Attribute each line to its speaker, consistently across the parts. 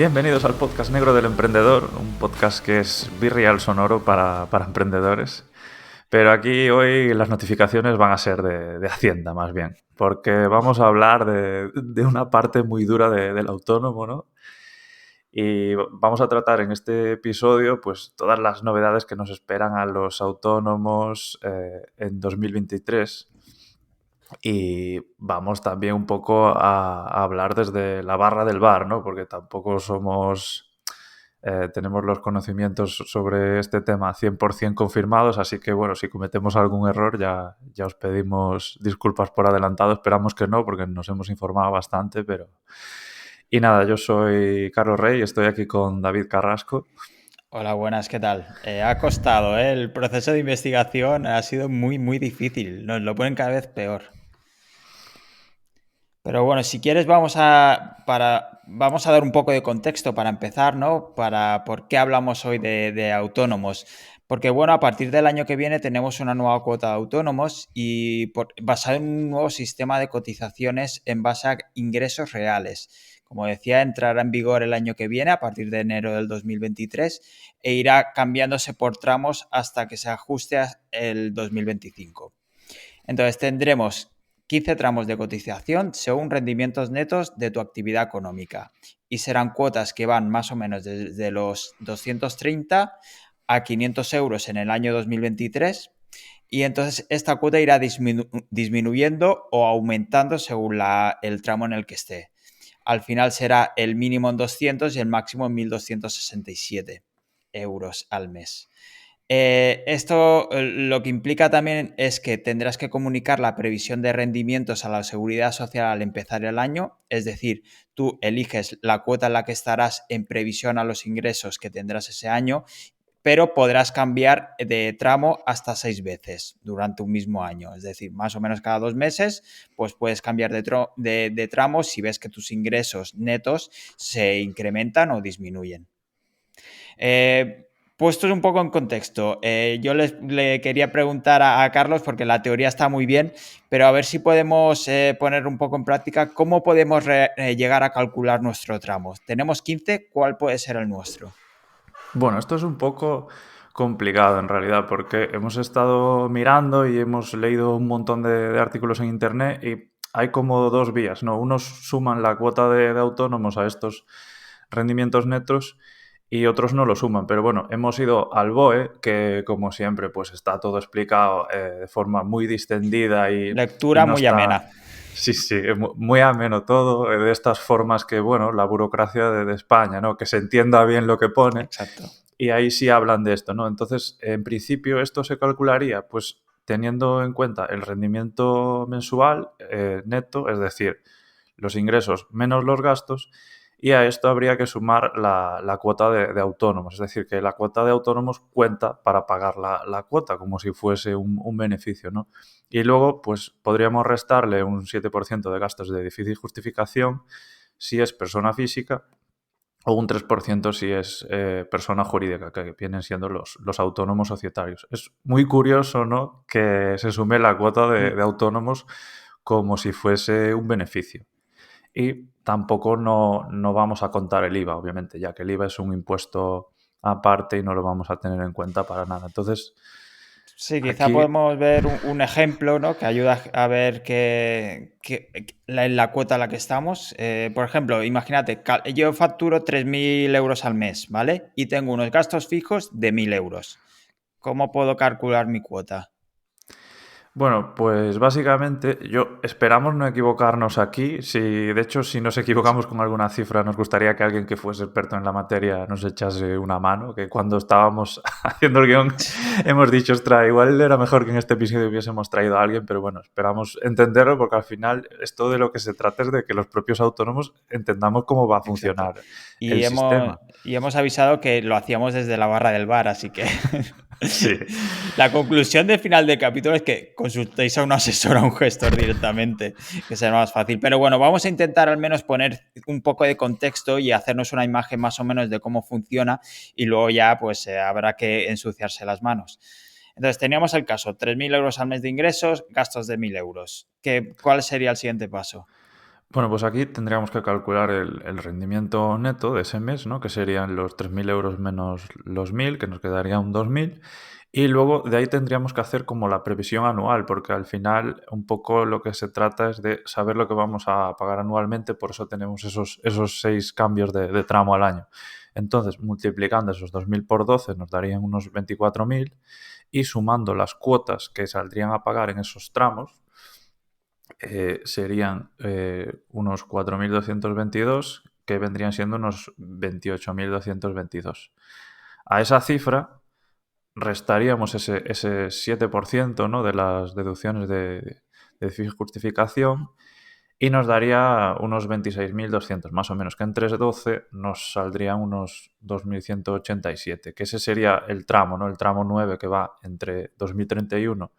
Speaker 1: Bienvenidos al podcast negro del emprendedor, un podcast que es birrial sonoro para emprendedores. Pero aquí hoy las notificaciones van a ser de Hacienda, más bien, porque vamos a hablar de una parte muy dura del autónomo, ¿no? Y vamos a tratar en este episodio pues todas las novedades que nos esperan a los autónomos en 2023. Y vamos también un poco a hablar desde la barra del bar, ¿no? Porque tampoco tenemos los conocimientos sobre este tema 100% confirmados, así que bueno, si cometemos algún error ya os pedimos disculpas por adelantado, esperamos que no, porque nos hemos informado bastante, pero... Y nada, yo soy Carlos Rey, estoy aquí con David Carrasco.
Speaker 2: Hola, buenas, ¿qué tal? Ha costado, ¿eh? El proceso de investigación ha sido muy difícil. Nos lo ponen cada vez peor. Pero bueno, si quieres vamos a dar un poco de contexto para empezar, ¿no? Para por qué hablamos hoy de autónomos. Porque bueno, a partir del año que viene tenemos una nueva cuota de autónomos y basado en un nuevo sistema de cotizaciones en base a ingresos reales. Como decía, entrará en vigor el año que viene, a partir de enero del 2023, e irá cambiándose por tramos hasta que se ajuste el 2025. Entonces tendremos 15 tramos de cotización según rendimientos netos de tu actividad económica y serán cuotas que van más o menos desde los 230 a 500 euros en el año 2023 y entonces esta cuota irá disminuyendo o aumentando según el tramo en el que esté. Al final será el mínimo en 200 y el máximo en 1.267 euros al mes. Esto lo que implica también es que tendrás que comunicar la previsión de rendimientos a la Seguridad Social al empezar el año, es decir, tú eliges la cuota en la que estarás en previsión a los ingresos que tendrás ese año, pero podrás cambiar de tramo hasta 6 veces durante un mismo año, es decir, más o menos cada 2 meses, pues puedes cambiar de tramo si ves que tus ingresos netos se incrementan o disminuyen. Puestos un poco en contexto, yo le quería preguntar a Carlos, porque la teoría está muy bien, pero a ver si podemos poner un poco en práctica cómo podemos llegar a calcular nuestro tramo. Tenemos 15, ¿cuál puede ser el nuestro?
Speaker 1: Bueno, esto es un poco complicado en realidad porque hemos estado mirando y hemos leído un montón de artículos en internet y hay como dos vías, ¿no? Unos suman la cuota de autónomos a estos rendimientos netos y otros no lo suman. Pero bueno, hemos ido al BOE, que como siempre pues está todo explicado de forma muy distendida y
Speaker 2: Lectura
Speaker 1: no
Speaker 2: muy
Speaker 1: está...
Speaker 2: amena.
Speaker 1: Sí, sí, es muy ameno todo, de estas formas que, bueno, la burocracia de España, ¿no? Que se entienda bien lo que pone.
Speaker 2: Exacto.
Speaker 1: Y ahí sí hablan de esto, ¿no? Entonces, en principio, esto se calcularía, pues, teniendo en cuenta el rendimiento mensual neto, es decir, los ingresos menos los gastos, y a esto habría que sumar la cuota de autónomos, es decir, que la cuota de autónomos cuenta para pagar la cuota, como si fuese un beneficio, ¿no? Y luego, pues, podríamos restarle un 7% de gastos de difícil justificación si es persona física o un 3% si es persona jurídica, que vienen siendo los autónomos societarios. Es muy curioso, ¿no?, que se sume la cuota de autónomos como si fuese un beneficio. Y tampoco no vamos a contar el IVA, obviamente, ya que el IVA es un impuesto aparte y no lo vamos a tener en cuenta para nada. Entonces,
Speaker 2: Sí, quizá
Speaker 1: aquí...
Speaker 2: podemos ver un ejemplo, ¿no? Que ayuda a ver la cuota a la que estamos. Por ejemplo, imagínate, yo facturo 3.000 euros al mes, ¿vale? Y tengo unos gastos fijos de 1.000 euros. ¿Cómo puedo calcular mi cuota?
Speaker 1: Bueno, pues básicamente esperamos no equivocarnos aquí. Si, de hecho, si nos equivocamos con alguna cifra, nos gustaría que alguien que fuese experto en la materia nos echase una mano, que cuando estábamos haciendo el guión hemos dicho, ostras, igual era mejor que en este episodio hubiésemos traído a alguien, pero bueno, esperamos entenderlo porque al final esto de lo que se trata es de que los propios autónomos entendamos cómo va a
Speaker 2: Exacto.
Speaker 1: funcionar el
Speaker 2: Y hemos,
Speaker 1: sistema.
Speaker 2: y hemos avisado que lo hacíamos desde la barra del bar, así que
Speaker 1: Sí.
Speaker 2: la conclusión del final del capítulo es que consultéis a un asesor, a un gestor directamente, que será más fácil. Pero bueno, vamos a intentar al menos poner un poco de contexto y hacernos una imagen más o menos de cómo funciona y luego ya pues habrá que ensuciarse las manos. Entonces teníamos el caso, 3.000 euros al mes de ingresos, gastos de 1.000 euros. ¿Cuál sería el siguiente paso?
Speaker 1: Bueno, pues aquí tendríamos que calcular el rendimiento neto de ese mes, ¿no? Que serían los 3.000 euros menos los 1.000, que nos quedaría un 2.000. Y luego de ahí tendríamos que hacer como la previsión anual, porque al final un poco lo que se trata es de saber lo que vamos a pagar anualmente, por eso tenemos esos 6 cambios de tramo al año. Entonces, multiplicando esos 2.000 por 12 nos darían unos 24.000 y sumando las cuotas que saldrían a pagar en esos tramos, serían unos 4.222, que vendrían siendo unos 28.222. A esa cifra restaríamos ese 7%, ¿no?, de las deducciones de justificación y nos daría unos 26.200, más o menos, que en 312 nos saldrían unos 2.187, que ese sería el tramo, ¿no? El tramo 9, que va entre 2031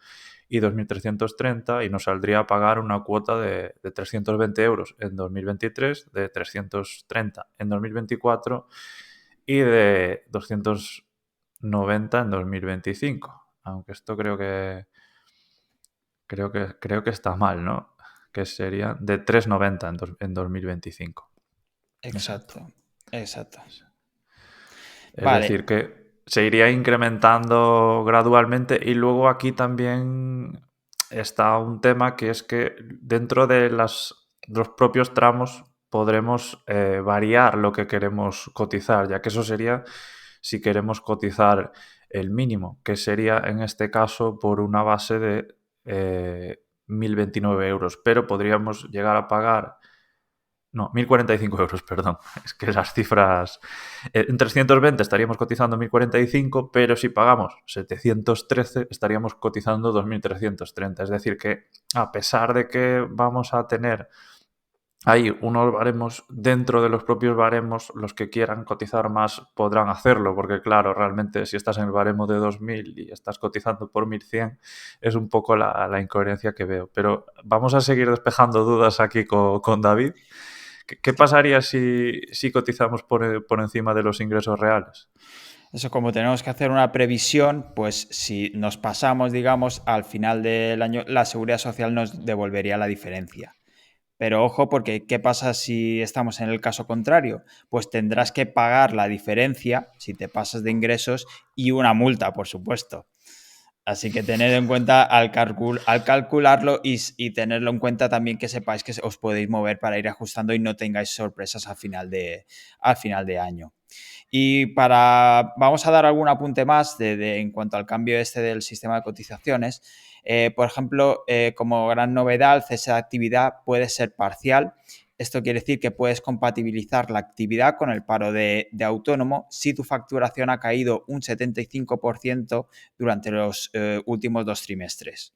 Speaker 1: y 2.330, y nos saldría a pagar una cuota de 320 euros en 2023, de 330 en 2024 y de 290 en 2025. Aunque esto creo que está mal, ¿no? Que sería de 390 en 2025. Exacto.
Speaker 2: Exacto, exacto.
Speaker 1: Es
Speaker 2: Vale,
Speaker 1: decir, que se iría incrementando gradualmente, y luego aquí también está un tema, que es que dentro de los propios tramos podremos variar lo que queremos cotizar, ya que eso sería si queremos cotizar el mínimo, que sería en este caso por una base de 1.029 euros, pero podríamos llegar a pagar, no, 1.045 euros, perdón. Es que las cifras... en 320 estaríamos cotizando 1.045, pero si pagamos 713 estaríamos cotizando 2.330. Es decir, que a pesar de que vamos a tener ahí unos baremos, dentro de los propios baremos, los que quieran cotizar más podrán hacerlo, porque claro, realmente si estás en el baremo de 2.000 y estás cotizando por 1.100, es un poco la incoherencia que veo. Pero vamos a seguir despejando dudas aquí con David. ¿Qué pasaría si cotizamos por encima de los ingresos reales?
Speaker 2: eso como tenemos que hacer una previsión, pues si nos pasamos, digamos, al final del año, la Seguridad Social nos devolvería la diferencia. Pero ojo, porque ¿qué pasa si estamos en el caso contrario? Pues tendrás que pagar la diferencia si te pasas de ingresos y una multa, por supuesto. Así que tened en cuenta al calcularlo y tenerlo en cuenta también, que sepáis que os podéis mover para ir ajustando y no tengáis sorpresas al final de año. Y vamos a dar algún apunte más en cuanto al cambio este del sistema de cotizaciones. Por ejemplo, como gran novedad, el cese de actividad puede ser parcial. Esto quiere decir que puedes compatibilizar la actividad con el paro de autónomo si tu facturación ha caído un 75% durante los últimos 2 trimestres.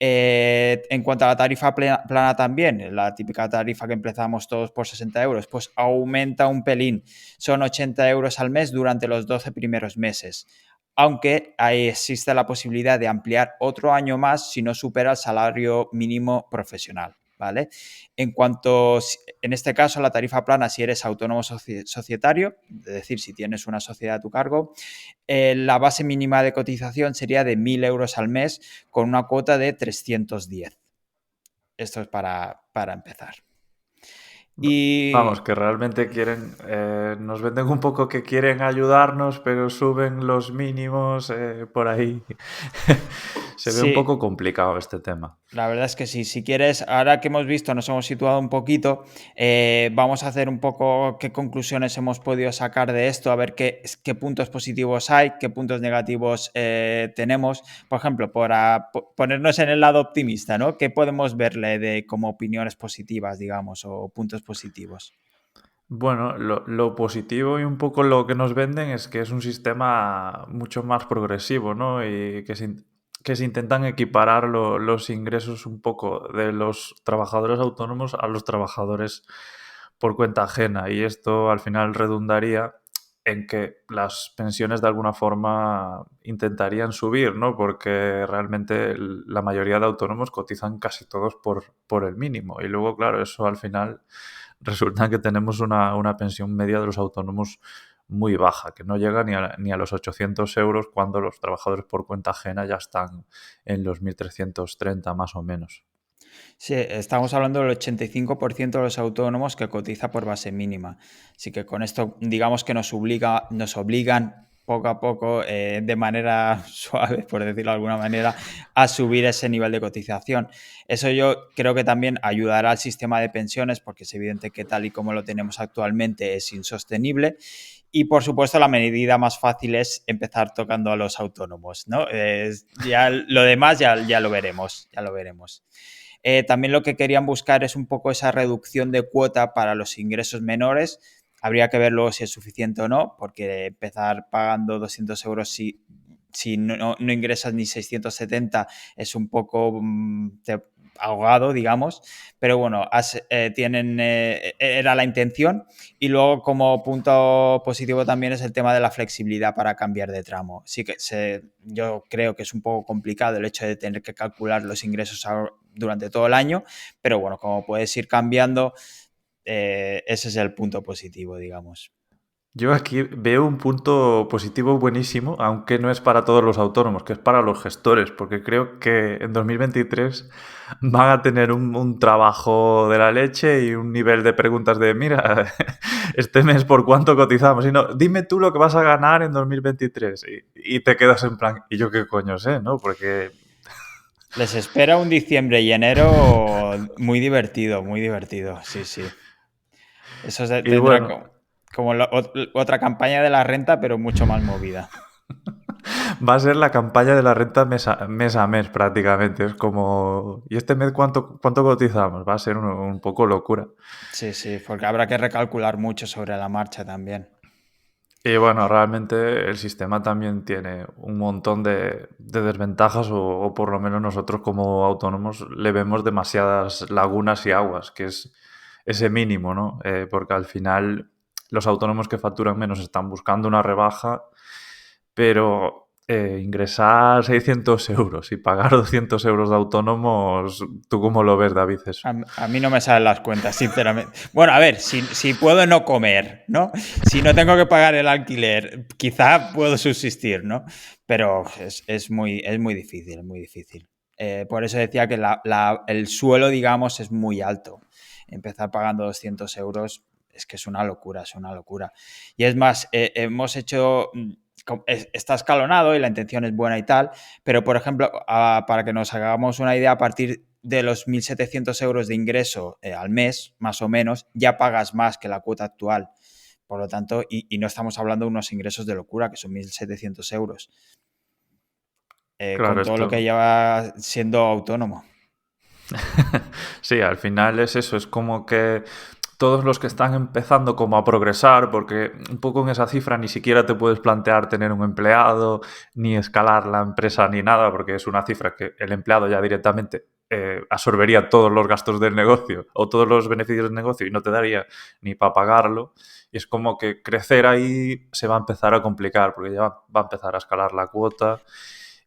Speaker 2: En cuanto a la tarifa plana también, la típica tarifa que empezamos todos por 60 euros, pues aumenta un pelín. Son 80 euros al mes durante los 12 primeros meses. Aunque ahí existe la posibilidad de ampliar otro año más si no supera el salario mínimo profesional, ¿vale? En este caso, la tarifa plana, si eres autónomo societario, es decir, si tienes una sociedad a tu cargo, la base mínima de cotización sería de 1.000 euros al mes con una cuota de 310. Esto es para empezar.
Speaker 1: Vamos,
Speaker 2: Y
Speaker 1: que realmente quieren, nos venden un poco que quieren ayudarnos, pero suben los mínimos por ahí. Se ve un
Speaker 2: sí,
Speaker 1: poco complicado este tema.
Speaker 2: la verdad es que sí. Si quieres, ahora que hemos visto, nos hemos situado un poquito, vamos a hacer un poco qué conclusiones hemos podido sacar de esto, a ver qué puntos positivos hay, qué puntos negativos tenemos. Por ejemplo, para ponernos en el lado optimista, ¿no? ¿Qué podemos verle como opiniones positivas, digamos, o puntos positivos?
Speaker 1: Bueno, lo positivo y un poco lo que nos venden es que es un sistema mucho más progresivo, ¿no? Y que se intentan equiparar los ingresos un poco de los trabajadores autónomos a los trabajadores por cuenta ajena. Y esto al final redundaría en que las pensiones de alguna forma intentarían subir, ¿no? Porque realmente la mayoría de autónomos cotizan casi todos por el mínimo. Y luego, claro, eso al final resulta que tenemos una pensión media de los autónomos muy baja, que no llega ni a los 800 euros, cuando los trabajadores por cuenta ajena ya están en los 1.330 más o menos.
Speaker 2: Sí, estamos hablando del 85% de los autónomos que cotiza por base mínima. Así que con esto, digamos que nos obligan poco a poco, de manera suave, por decirlo de alguna manera, a subir ese nivel de cotización. Eso yo creo que también ayudará al sistema de pensiones, porque es evidente que tal y como lo tenemos actualmente es insostenible. Y por supuesto, la medida más fácil es empezar tocando a los autónomos, ¿no? Ya lo demás ya lo veremos, ya lo veremos. También lo que querían buscar es un poco esa reducción de cuota para los ingresos menores. Habría que ver luego si es suficiente o no, porque empezar pagando 200 euros si no ingresas ni 670 es un poco ahogado, digamos, pero bueno, era la intención. Y luego, como punto positivo, también es el tema de la flexibilidad para cambiar de tramo. Sí que yo creo que es un poco complicado el hecho de tener que calcular los ingresos durante todo el año, pero bueno, como puedes ir cambiando, ese es el punto positivo, digamos.
Speaker 1: Yo aquí veo un punto positivo buenísimo, aunque no es para todos los autónomos, que es para los gestores, porque creo que en 2023 van a tener un trabajo de la leche y un nivel de preguntas de, mira, este mes por cuánto cotizamos, y no, dime tú lo que vas a ganar en 2023, y te quedas en plan, ¿y yo qué coño sé, no? Porque...
Speaker 2: Les espera un diciembre y enero muy divertido, sí, sí. Eso
Speaker 1: Y
Speaker 2: tendrá
Speaker 1: bueno,
Speaker 2: como otra campaña de la renta, pero mucho más movida.
Speaker 1: va a ser la campaña de la renta mes a mes prácticamente. Es como, ¿y este mes cuánto cotizamos? Va a ser un poco locura.
Speaker 2: Sí, sí, porque habrá que recalcular mucho sobre la marcha también.
Speaker 1: Y bueno, realmente el sistema también tiene un montón de desventajas o por lo menos nosotros como autónomos le vemos demasiadas lagunas y aguas, que es ese mínimo, ¿no? Porque al final los autónomos que facturan menos están buscando una rebaja, pero ingresar 600 euros y pagar 200 euros de autónomos, ¿tú cómo lo ves, David, eso?
Speaker 2: A mí no me salen las cuentas, sinceramente. Bueno, a ver, si puedo no comer, ¿no? Si no tengo que pagar el alquiler, quizá puedo subsistir, ¿no? Pero es muy difícil, es muy difícil. Por eso decía que el suelo, digamos, es muy alto. Empezar pagando 200 euros es que es una locura, es una locura. Y es más, hemos hecho... Está escalonado y la intención es buena y tal, pero por ejemplo, para que nos hagamos una idea, a partir de los 1.700 euros de ingreso al mes, más o menos, ya pagas más que la cuota actual. Por lo tanto, y no estamos hablando de unos ingresos de locura, que son 1.700 euros,
Speaker 1: Claro,
Speaker 2: con todo lo que
Speaker 1: esto...
Speaker 2: lleva siendo autónomo.
Speaker 1: Sí, al final es eso, es como que todos los que están empezando como a progresar, porque un poco en esa cifra ni siquiera te puedes plantear tener un empleado, ni escalar la empresa, ni nada, porque es una cifra que el empleado ya directamente absorbería todos los gastos del negocio o todos los beneficios del negocio y no te daría ni para pagarlo. Y es como que crecer ahí se va a empezar a complicar, porque ya va a empezar a escalar la cuota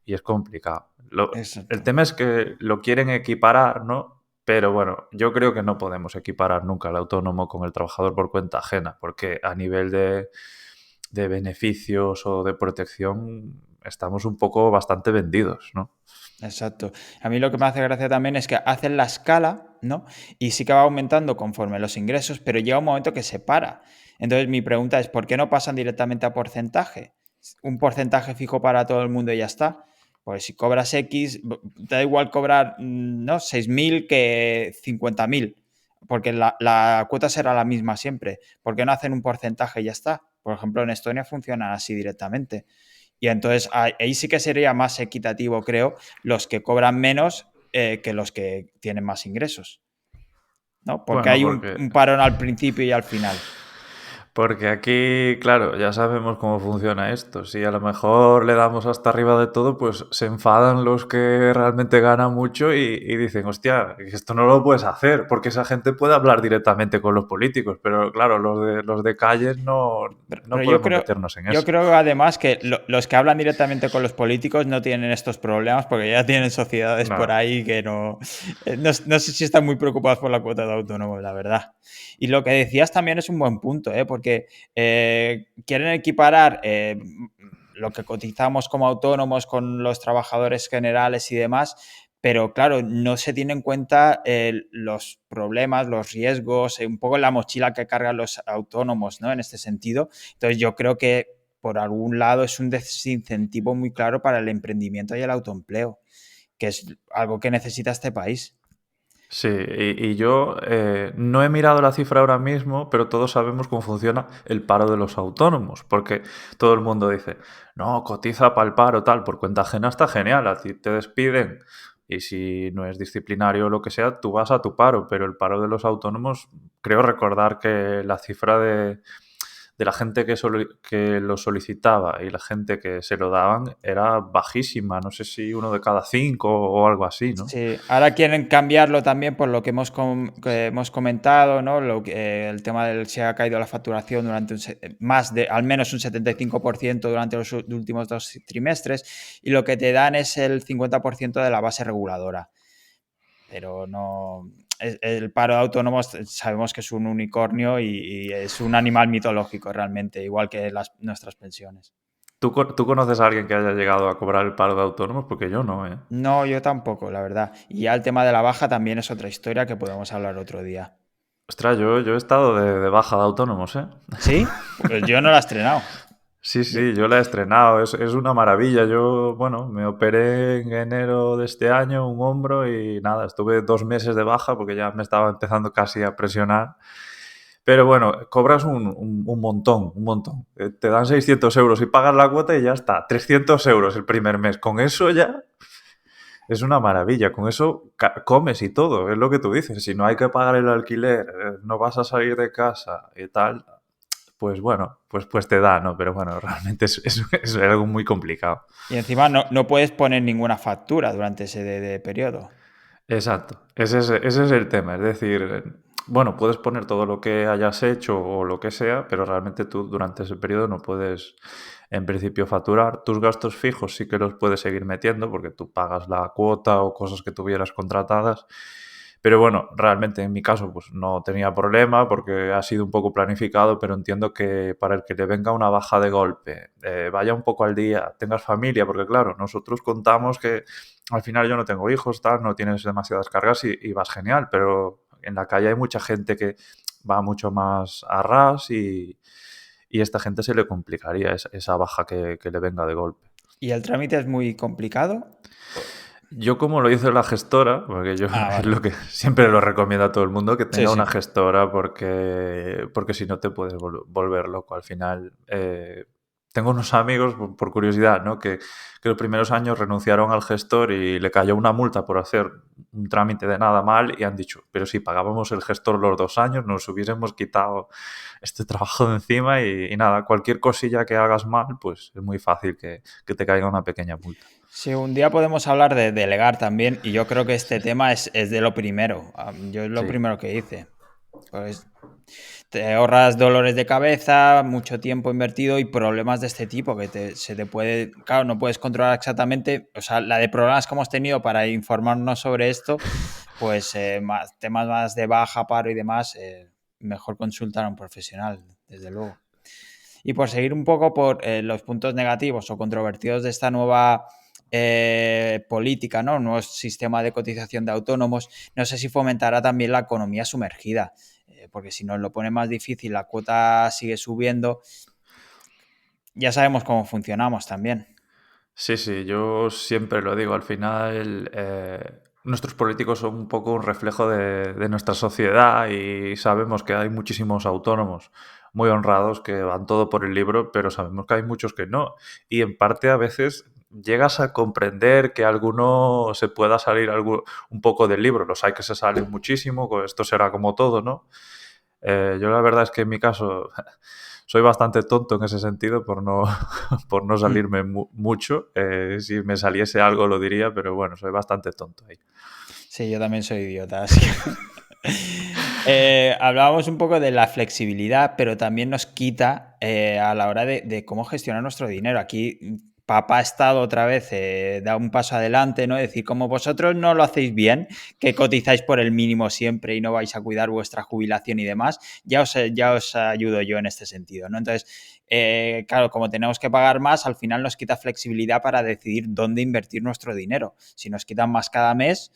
Speaker 1: y es complicado. El
Speaker 2: Exacto.
Speaker 1: tema es que lo quieren equiparar, ¿no? Pero bueno, yo creo que no podemos equiparar nunca al autónomo con el trabajador por cuenta ajena, porque a nivel de beneficios o de protección estamos un poco bastante vendidos, ¿no?
Speaker 2: Exacto. A mí lo que me hace gracia también es que hacen la escala, ¿no? Y sí que va aumentando conforme los ingresos, pero llega un momento que se para. Entonces mi pregunta es, ¿por qué no pasan directamente a porcentaje? Un porcentaje fijo para todo el mundo y ya está. Pues si cobras X, te da igual cobrar, ¿no? 6.000 que 50.000, porque la cuota será la misma siempre. ¿Por qué no hacen un porcentaje y ya está? Por ejemplo, en Estonia funcionan así directamente. Y entonces ahí sí que sería más equitativo, creo, los que cobran menos que los que tienen más ingresos, ¿no? Porque
Speaker 1: Bueno,
Speaker 2: hay
Speaker 1: porque
Speaker 2: un parón al principio y al final.
Speaker 1: Porque aquí, claro, ya sabemos cómo funciona esto. Si a lo mejor le damos hasta arriba de todo, pues se enfadan los que realmente ganan mucho y dicen, hostia, esto no lo puedes hacer, porque esa gente puede hablar directamente con los políticos, pero claro, los de calles no
Speaker 2: Pero
Speaker 1: podemos meternos en
Speaker 2: yo
Speaker 1: eso.
Speaker 2: creo además que los que hablan directamente con los políticos no tienen estos problemas porque ya tienen sociedades por
Speaker 1: No.
Speaker 2: ahí que no sé si están muy preocupados por la cuota de autónomos, la verdad. Y lo que decías también es un buen punto, porque quieren equiparar lo que cotizamos como autónomos con los trabajadores generales y demás, pero claro, no se tiene en cuenta los problemas, los riesgos, un poco la mochila que cargan los autónomos, ¿no? En este sentido. Entonces yo creo que por algún lado es un desincentivo muy claro para el emprendimiento y el autoempleo, que es algo que necesita este país.
Speaker 1: Sí, y yo no he mirado la cifra ahora mismo, pero todos sabemos cómo funciona el paro de los autónomos, porque todo el mundo dice, no, cotiza para el paro, tal, por cuenta ajena está genial, a ti te despiden y si no es disciplinario o lo que sea, tú vas a tu paro, pero el paro de los autónomos, creo recordar que la cifra de la gente que lo solicitaba y la gente que se lo daban era bajísima, no sé si uno de cada cinco o algo así, ¿no?
Speaker 2: Sí, ahora quieren cambiarlo también por lo que que hemos comentado, ¿no? El tema del se ha caído la facturación durante más de al menos un 75% durante los últimos 2 trimestres, y lo que te dan es el 50% de la base reguladora. Pero no. El paro de autónomos sabemos que es un unicornio y es un animal mitológico realmente, igual que nuestras pensiones.
Speaker 1: ¿Tú conoces a alguien que haya llegado a cobrar el paro de autónomos? Porque yo no, ¿eh?
Speaker 2: No, yo tampoco, la verdad. Y ya el tema de la baja también es otra historia que podemos hablar otro día.
Speaker 1: Ostras, yo he estado de baja de autónomos, ¿eh?
Speaker 2: ¿Sí? Pues yo no la he estrenado.
Speaker 1: Sí,
Speaker 2: Yo-
Speaker 1: sí, yo la he estrenado, es una maravilla. Yo, bueno, me operé en enero de este año un hombro y nada, estuve 2 meses de baja porque ya me estaba empezando casi a presionar. Pero bueno, cobras un montón, un montón. Te dan 600 euros y pagas la cuota y ya está. 300 euros el primer mes. Con eso ya es una maravilla. Con eso comes y todo. Es lo que tú dices. Si no hay que pagar el alquiler, no vas a salir de casa y tal, pues bueno, pues te da, ¿no? Pero bueno, realmente es algo muy complicado.
Speaker 2: Y encima no puedes poner ninguna factura durante ese periodo.
Speaker 1: Exacto. Ese es el tema. Es decir, bueno, puedes poner todo lo que hayas hecho o lo que sea, pero realmente tú durante ese periodo no puedes, en principio, facturar. Tus gastos fijos sí que los puedes seguir metiendo porque tú pagas la cuota o cosas que tuvieras contratadas. Pero bueno, realmente en mi caso pues no tenía problema porque ha sido un poco planificado, pero entiendo que para el que le venga una baja de golpe, vaya un poco al día, tengas familia, porque claro, nosotros contamos que al final yo no tengo hijos, tal, no tienes demasiadas cargas y vas genial, pero en la calle hay mucha gente que va mucho más a ras y a esta gente se le complicaría esa baja que le venga de golpe.
Speaker 2: ¿Y el trámite es muy complicado?
Speaker 1: Yo como lo hizo la gestora, porque yo
Speaker 2: Ah,
Speaker 1: es
Speaker 2: vale.
Speaker 1: lo que siempre lo recomiendo a todo el mundo, que
Speaker 2: Sí,
Speaker 1: tenga una
Speaker 2: sí.
Speaker 1: gestora porque si no te puedes volver loco. Al final, tengo unos amigos, por curiosidad, ¿no? Que los primeros años renunciaron al gestor y le cayó una multa por hacer un trámite de nada mal y han dicho, pero si pagábamos el gestor los 2 años, nos hubiésemos quitado este trabajo de encima y nada, cualquier cosilla que hagas mal, pues es muy fácil que te caiga una pequeña multa.
Speaker 2: Sí, un día podemos hablar de delegar también, y yo creo que
Speaker 1: Sí,
Speaker 2: este tema es de lo primero. Yo es lo
Speaker 1: sí.
Speaker 2: primero que hice. Pues te ahorras dolores de cabeza, mucho tiempo invertido y problemas de este tipo que se te puede, claro, no puedes controlar exactamente, o sea, la de problemas que hemos tenido para informarnos sobre esto, pues más, temas más de baja, paro y demás, mejor consultar a un profesional, desde luego. Y por seguir un poco por los puntos negativos o controvertidos de esta nueva política, ¿no? Nuevo sistema de cotización de autónomos, no sé si fomentará también la economía sumergida, porque si nos lo pone más difícil, la cuota sigue subiendo, ya sabemos cómo funcionamos también.
Speaker 1: Sí, sí, yo siempre lo digo, al final nuestros políticos son un poco un reflejo de nuestra sociedad y sabemos que hay muchísimos autónomos muy honrados que van todo por el libro, pero sabemos que hay muchos que no. Y en parte a veces llegas a comprender que alguno se pueda salir un poco del libro. Los hay que se salen muchísimo, esto será como todo, ¿no? Yo la verdad es que en mi caso soy bastante tonto en ese sentido por no, por no salirme mucho. Si me saliese algo lo diría, pero bueno, soy bastante tonto ahí.
Speaker 2: Sí, yo también soy idiota, así que... hablábamos un poco de la flexibilidad, pero también nos quita a la hora de cómo gestionar nuestro dinero. Aquí papá ha estado otra vez, da un paso adelante, ¿no? Es decir, como vosotros no lo hacéis bien, que cotizáis por el mínimo siempre y no vais a cuidar vuestra jubilación y demás, ya os ayudo yo en este sentido, ¿no? Entonces, claro, como tenemos que pagar más, al final nos quita flexibilidad para decidir dónde invertir nuestro dinero. Si nos quitan más cada mes,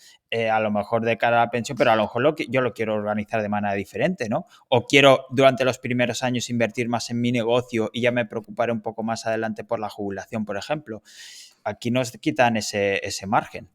Speaker 2: a lo mejor de cara a la pensión, pero a lo mejor yo lo quiero organizar de manera diferente, ¿no? O quiero durante los primeros años invertir más en mi negocio y ya me preocuparé un poco más adelante por la jubilación, por ejemplo. Aquí nos quitan ese margen.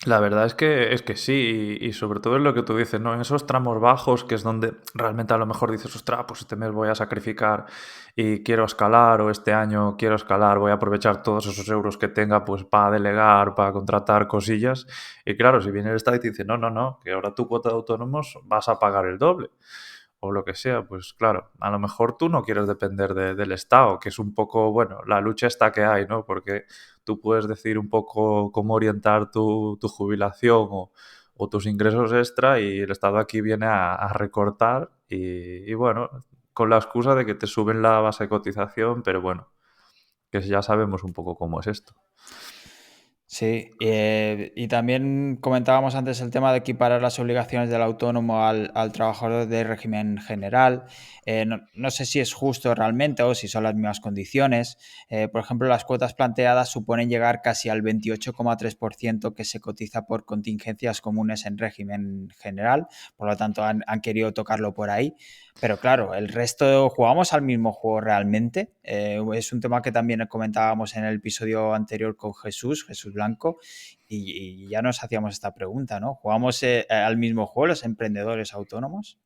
Speaker 1: La verdad es que sí, y sobre todo es lo que tú dices, ¿no? En esos tramos bajos, que es donde realmente a lo mejor dices, ostras, pues este mes voy a sacrificar y quiero escalar, o este año quiero escalar, voy a aprovechar todos esos euros que tenga, pues para delegar, para contratar cosillas. Y claro, si viene el Estado y te dice, no, no, no, que ahora tu cuota de autónomos vas a pagar el doble, o lo que sea, pues claro, a lo mejor tú no quieres depender del Estado, que es un poco, bueno, la lucha esta que hay, ¿no? Porque tú puedes decir un poco cómo orientar tu jubilación o tus ingresos extra y el Estado aquí viene a recortar y bueno, con la excusa de que te suben la base de cotización, pero bueno, que ya sabemos un poco cómo es esto.
Speaker 2: Sí, y también comentábamos antes el tema de equiparar las obligaciones del autónomo al trabajador de régimen general. No sé si es justo realmente o si son las mismas condiciones. Por ejemplo, las cuotas planteadas suponen llegar casi al 28,3% que se cotiza por contingencias comunes en régimen general. Por lo tanto, han querido tocarlo por ahí. Pero claro, el resto, ¿jugamos al mismo juego realmente? Es un tema que también comentábamos en el episodio anterior con Jesús Blanco, y ya nos hacíamos esta pregunta, ¿no? ¿Jugamos al mismo juego los emprendedores autónomos?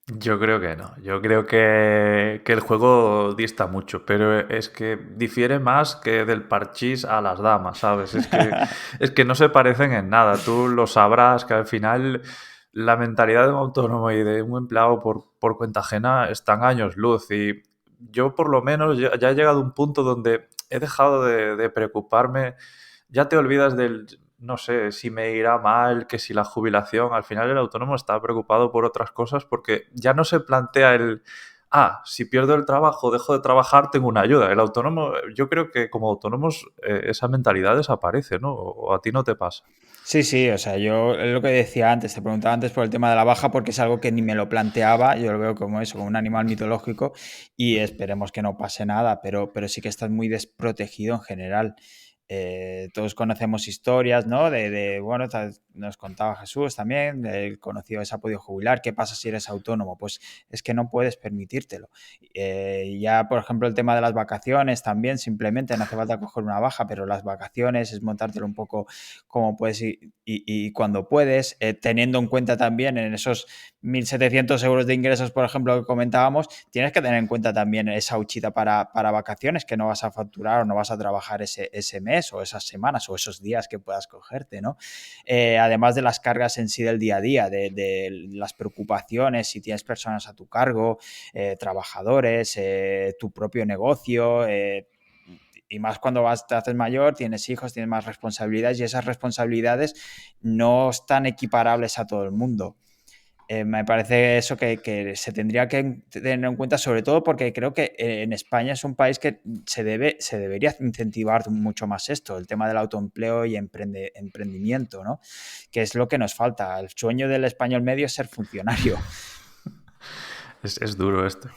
Speaker 1: Yo creo que no. Yo creo que el juego dista mucho, pero es que difiere más que del parchís a las damas, ¿sabes? Es que no se parecen en nada. Tú lo sabrás que al final la mentalidad de un autónomo y de un empleado por cuenta ajena están años luz. Y yo por lo menos ya he llegado a un punto donde he dejado de preocuparme. Ya te olvidas del, no sé, si me irá mal, que si la jubilación, al final el autónomo está preocupado por otras cosas porque ya no se plantea si pierdo el trabajo, dejo de trabajar, tengo una ayuda. El autónomo, yo creo que como autónomos esa mentalidad desaparece, ¿no? O a ti no te pasa.
Speaker 2: Sí, sí, o sea, yo es lo que decía antes, te preguntaba antes por el tema de la baja porque es algo que ni me lo planteaba, yo lo veo como eso, como un animal mitológico y esperemos que no pase nada, pero sí que estás muy desprotegido en general. Todos conocemos historias, ¿no? Bueno, nos contaba Jesús también, el conocido que se ha podido jubilar, ¿qué pasa si eres autónomo? Pues es que no puedes permitírtelo. Ya, por ejemplo, el tema de las vacaciones también, simplemente no hace falta coger una baja, pero las vacaciones es montártelo un poco como puedes y cuando puedes, teniendo en cuenta también en esos 1.700 euros de ingresos, por ejemplo, que comentábamos, tienes que tener en cuenta también esa huchita para vacaciones que no vas a facturar o no vas a trabajar ese mes o esas semanas o esos días que puedas cogerte, ¿no? Además de las cargas en sí del día a día, de las preocupaciones, si tienes personas a tu cargo, trabajadores, tu propio negocio, y más cuando te haces mayor, tienes hijos, tienes más responsabilidades y esas responsabilidades no están equiparables a todo el mundo. Me parece eso que se tendría que tener en cuenta, sobre todo porque creo que en España es un país que se debería incentivar mucho más esto, el tema del autoempleo y emprendimiento, ¿no? Que es lo que nos falta. El sueño del español medio es ser funcionario.
Speaker 1: Es duro esto.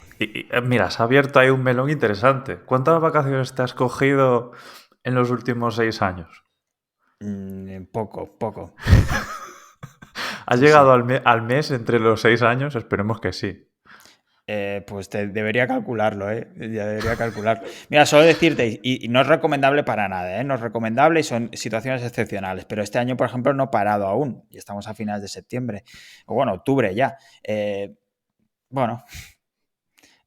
Speaker 1: Mira, has abierto ahí un melón interesante. ¿Cuántas vacaciones te has cogido en los últimos 6 años?
Speaker 2: Poco, poco.
Speaker 1: ¿Has
Speaker 2: Sí, sí.
Speaker 1: llegado al mes entre los 6 años? Esperemos que sí.
Speaker 2: Pues debería calcularlo, ¿eh? Ya debería calcularlo. Mira, solo decirte, y no es recomendable para nada, ¿eh? No es recomendable y son situaciones excepcionales, pero este año, por ejemplo, no he parado aún y estamos a finales de septiembre, o bueno, octubre ya. Bueno,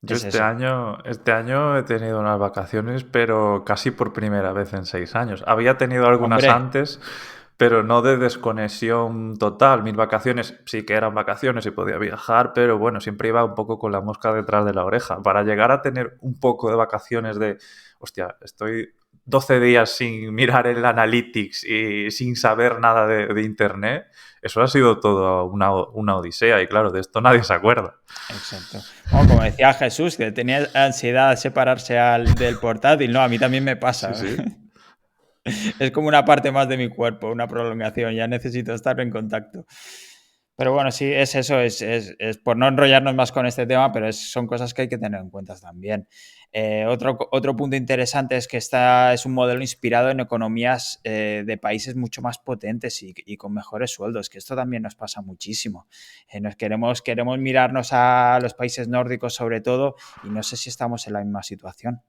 Speaker 1: Yo
Speaker 2: es eso.
Speaker 1: este año he tenido unas vacaciones, pero casi por primera vez en 6 años. Había tenido algunas
Speaker 2: Hombre,
Speaker 1: antes, pero no de desconexión total. Mis vacaciones sí que eran vacaciones y podía viajar, pero bueno, siempre iba un poco con la mosca detrás de la oreja. Para llegar a tener un poco de vacaciones de, hostia, estoy 12 días sin mirar el Analytics y sin saber nada de Internet, eso ha sido todo una odisea y claro, de esto nadie se acuerda.
Speaker 2: exacto. Bueno, como decía Jesús, que tenía ansiedad de separarse del portátil, no, a mí también me
Speaker 1: Sí,
Speaker 2: pasa.
Speaker 1: sí.
Speaker 2: Es como una parte más de mi cuerpo, una prolongación, ya necesito estar en contacto. Pero bueno, sí, es eso, es por no enrollarnos más con este tema, pero son cosas que hay que tener en cuenta también. Otro punto interesante es que esta es un modelo inspirado en economías de países mucho más potentes y con mejores sueldos, que esto también nos pasa muchísimo. Queremos mirarnos a los países nórdicos sobre todo y no sé si estamos en la misma situación.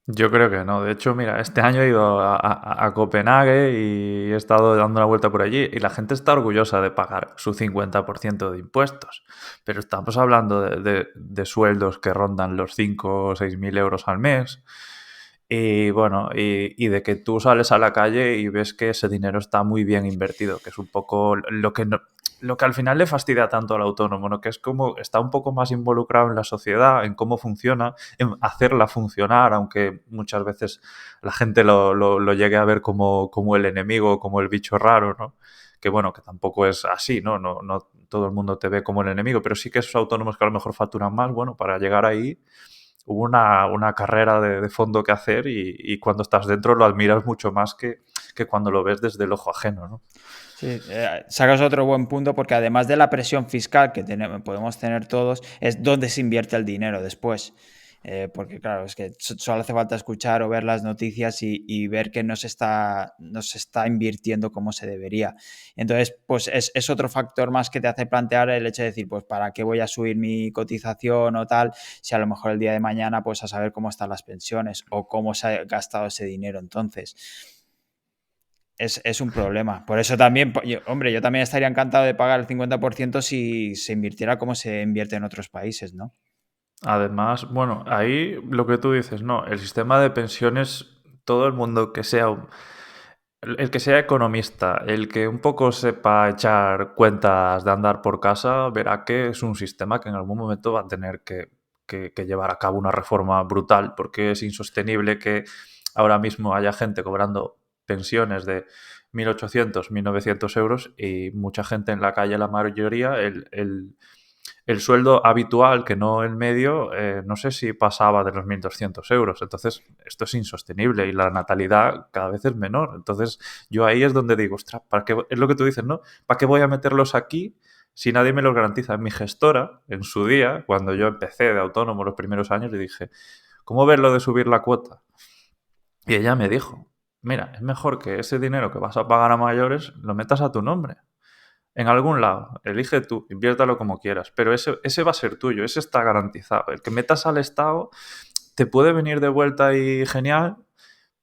Speaker 1: Yo creo que no. De hecho, mira, este año he ido a Copenhague y he estado dando una vuelta por allí y la gente está orgullosa de pagar su 50% de impuestos. Pero estamos hablando de sueldos que rondan los 5 o 6 mil euros al mes. Y bueno, y de que tú sales a la calle y ves que ese dinero está muy bien invertido, que es un poco lo que, lo que al final le fastidia tanto al autónomo, ¿no? Que es como está un poco más involucrado en la sociedad, en cómo funciona, en hacerla funcionar, aunque muchas veces la gente lo llegue a ver como el enemigo, como el bicho raro, ¿no? Que bueno, que tampoco es así, ¿no? No todo el mundo te ve como el enemigo, pero sí que esos autónomos que a lo mejor facturan más, bueno, para llegar ahí hubo una carrera de fondo que hacer y cuando estás dentro lo admiras mucho más que cuando lo ves desde el ojo ajeno, ¿no?
Speaker 2: Sí, sacas otro buen punto porque además de la presión fiscal que podemos tener todos, es dónde se invierte el dinero después. Porque claro, es que solo hace falta escuchar o ver las noticias y ver que no se está invirtiendo como se debería. Entonces, pues es otro factor más que te hace plantear el hecho de decir, pues ¿para qué voy a subir mi cotización o tal? Si a lo mejor el día de mañana, pues a saber cómo están las pensiones o cómo se ha gastado ese dinero entonces. Es un problema. Por eso también, hombre, yo también estaría encantado de pagar el 50% si se invirtiera como se invierte en otros países, ¿no?
Speaker 1: Además, bueno, ahí lo que tú dices, no, el sistema de pensiones, todo el mundo que sea, el que sea economista, el que un poco sepa echar cuentas de andar por casa, verá que es un sistema que en algún momento va a tener que llevar a cabo una reforma brutal, porque es insostenible que ahora mismo haya gente cobrando pensiones de 1.800, 1.900 euros y mucha gente en la calle, la mayoría, el sueldo habitual, que no el medio, no sé si pasaba de los 1.200 euros. Entonces, esto es insostenible y la natalidad cada vez es menor. Entonces, yo ahí es donde digo, ostras, ¿para qué? Es lo que tú dices, ¿no? ¿Para qué voy a meterlos aquí si nadie me los garantiza? Mi gestora, en su día, cuando yo empecé de autónomo los primeros años, le dije, ¿cómo ves lo de subir la cuota? Y ella me dijo, mira, es mejor que ese dinero que vas a pagar a mayores lo metas a tu nombre en algún lado. Elige tú, inviértalo como quieras, pero ese va a ser tuyo, ese está garantizado. El que metas al Estado te puede venir de vuelta y genial,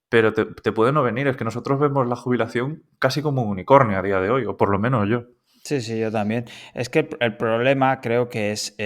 Speaker 1: pero te puede no venir. Es que nosotros vemos la jubilación casi como un unicornio a día de hoy, o por lo menos yo.
Speaker 2: Sí, sí, yo también. Es que el problema creo que es,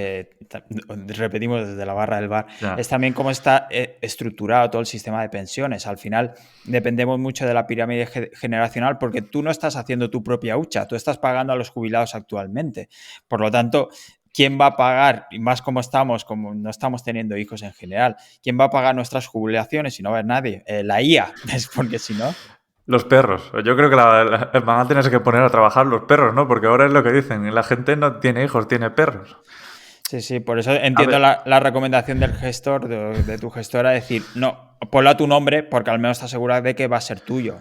Speaker 2: repetimos desde la barra del bar, es
Speaker 1: Ya.
Speaker 2: también cómo está estructurado todo el sistema de pensiones. Al final dependemos mucho de la pirámide generacional porque tú no estás haciendo tu propia hucha, tú estás pagando a los jubilados actualmente. Por lo tanto, ¿quién va a pagar, y más como estamos, como no estamos teniendo hijos en general, quién va a pagar nuestras jubilaciones si no va a haber nadie? La IA, es porque si no...
Speaker 1: Los perros. Yo creo que van a tener que poner a trabajar los perros, ¿no? Porque ahora es lo que dicen. La gente no tiene hijos, tiene perros.
Speaker 2: Sí, sí, por eso
Speaker 1: A
Speaker 2: entiendo
Speaker 1: ver,
Speaker 2: la recomendación del gestor, de tu gestora, decir, no, ponlo a tu nombre porque al menos te aseguras de que va a ser tuyo.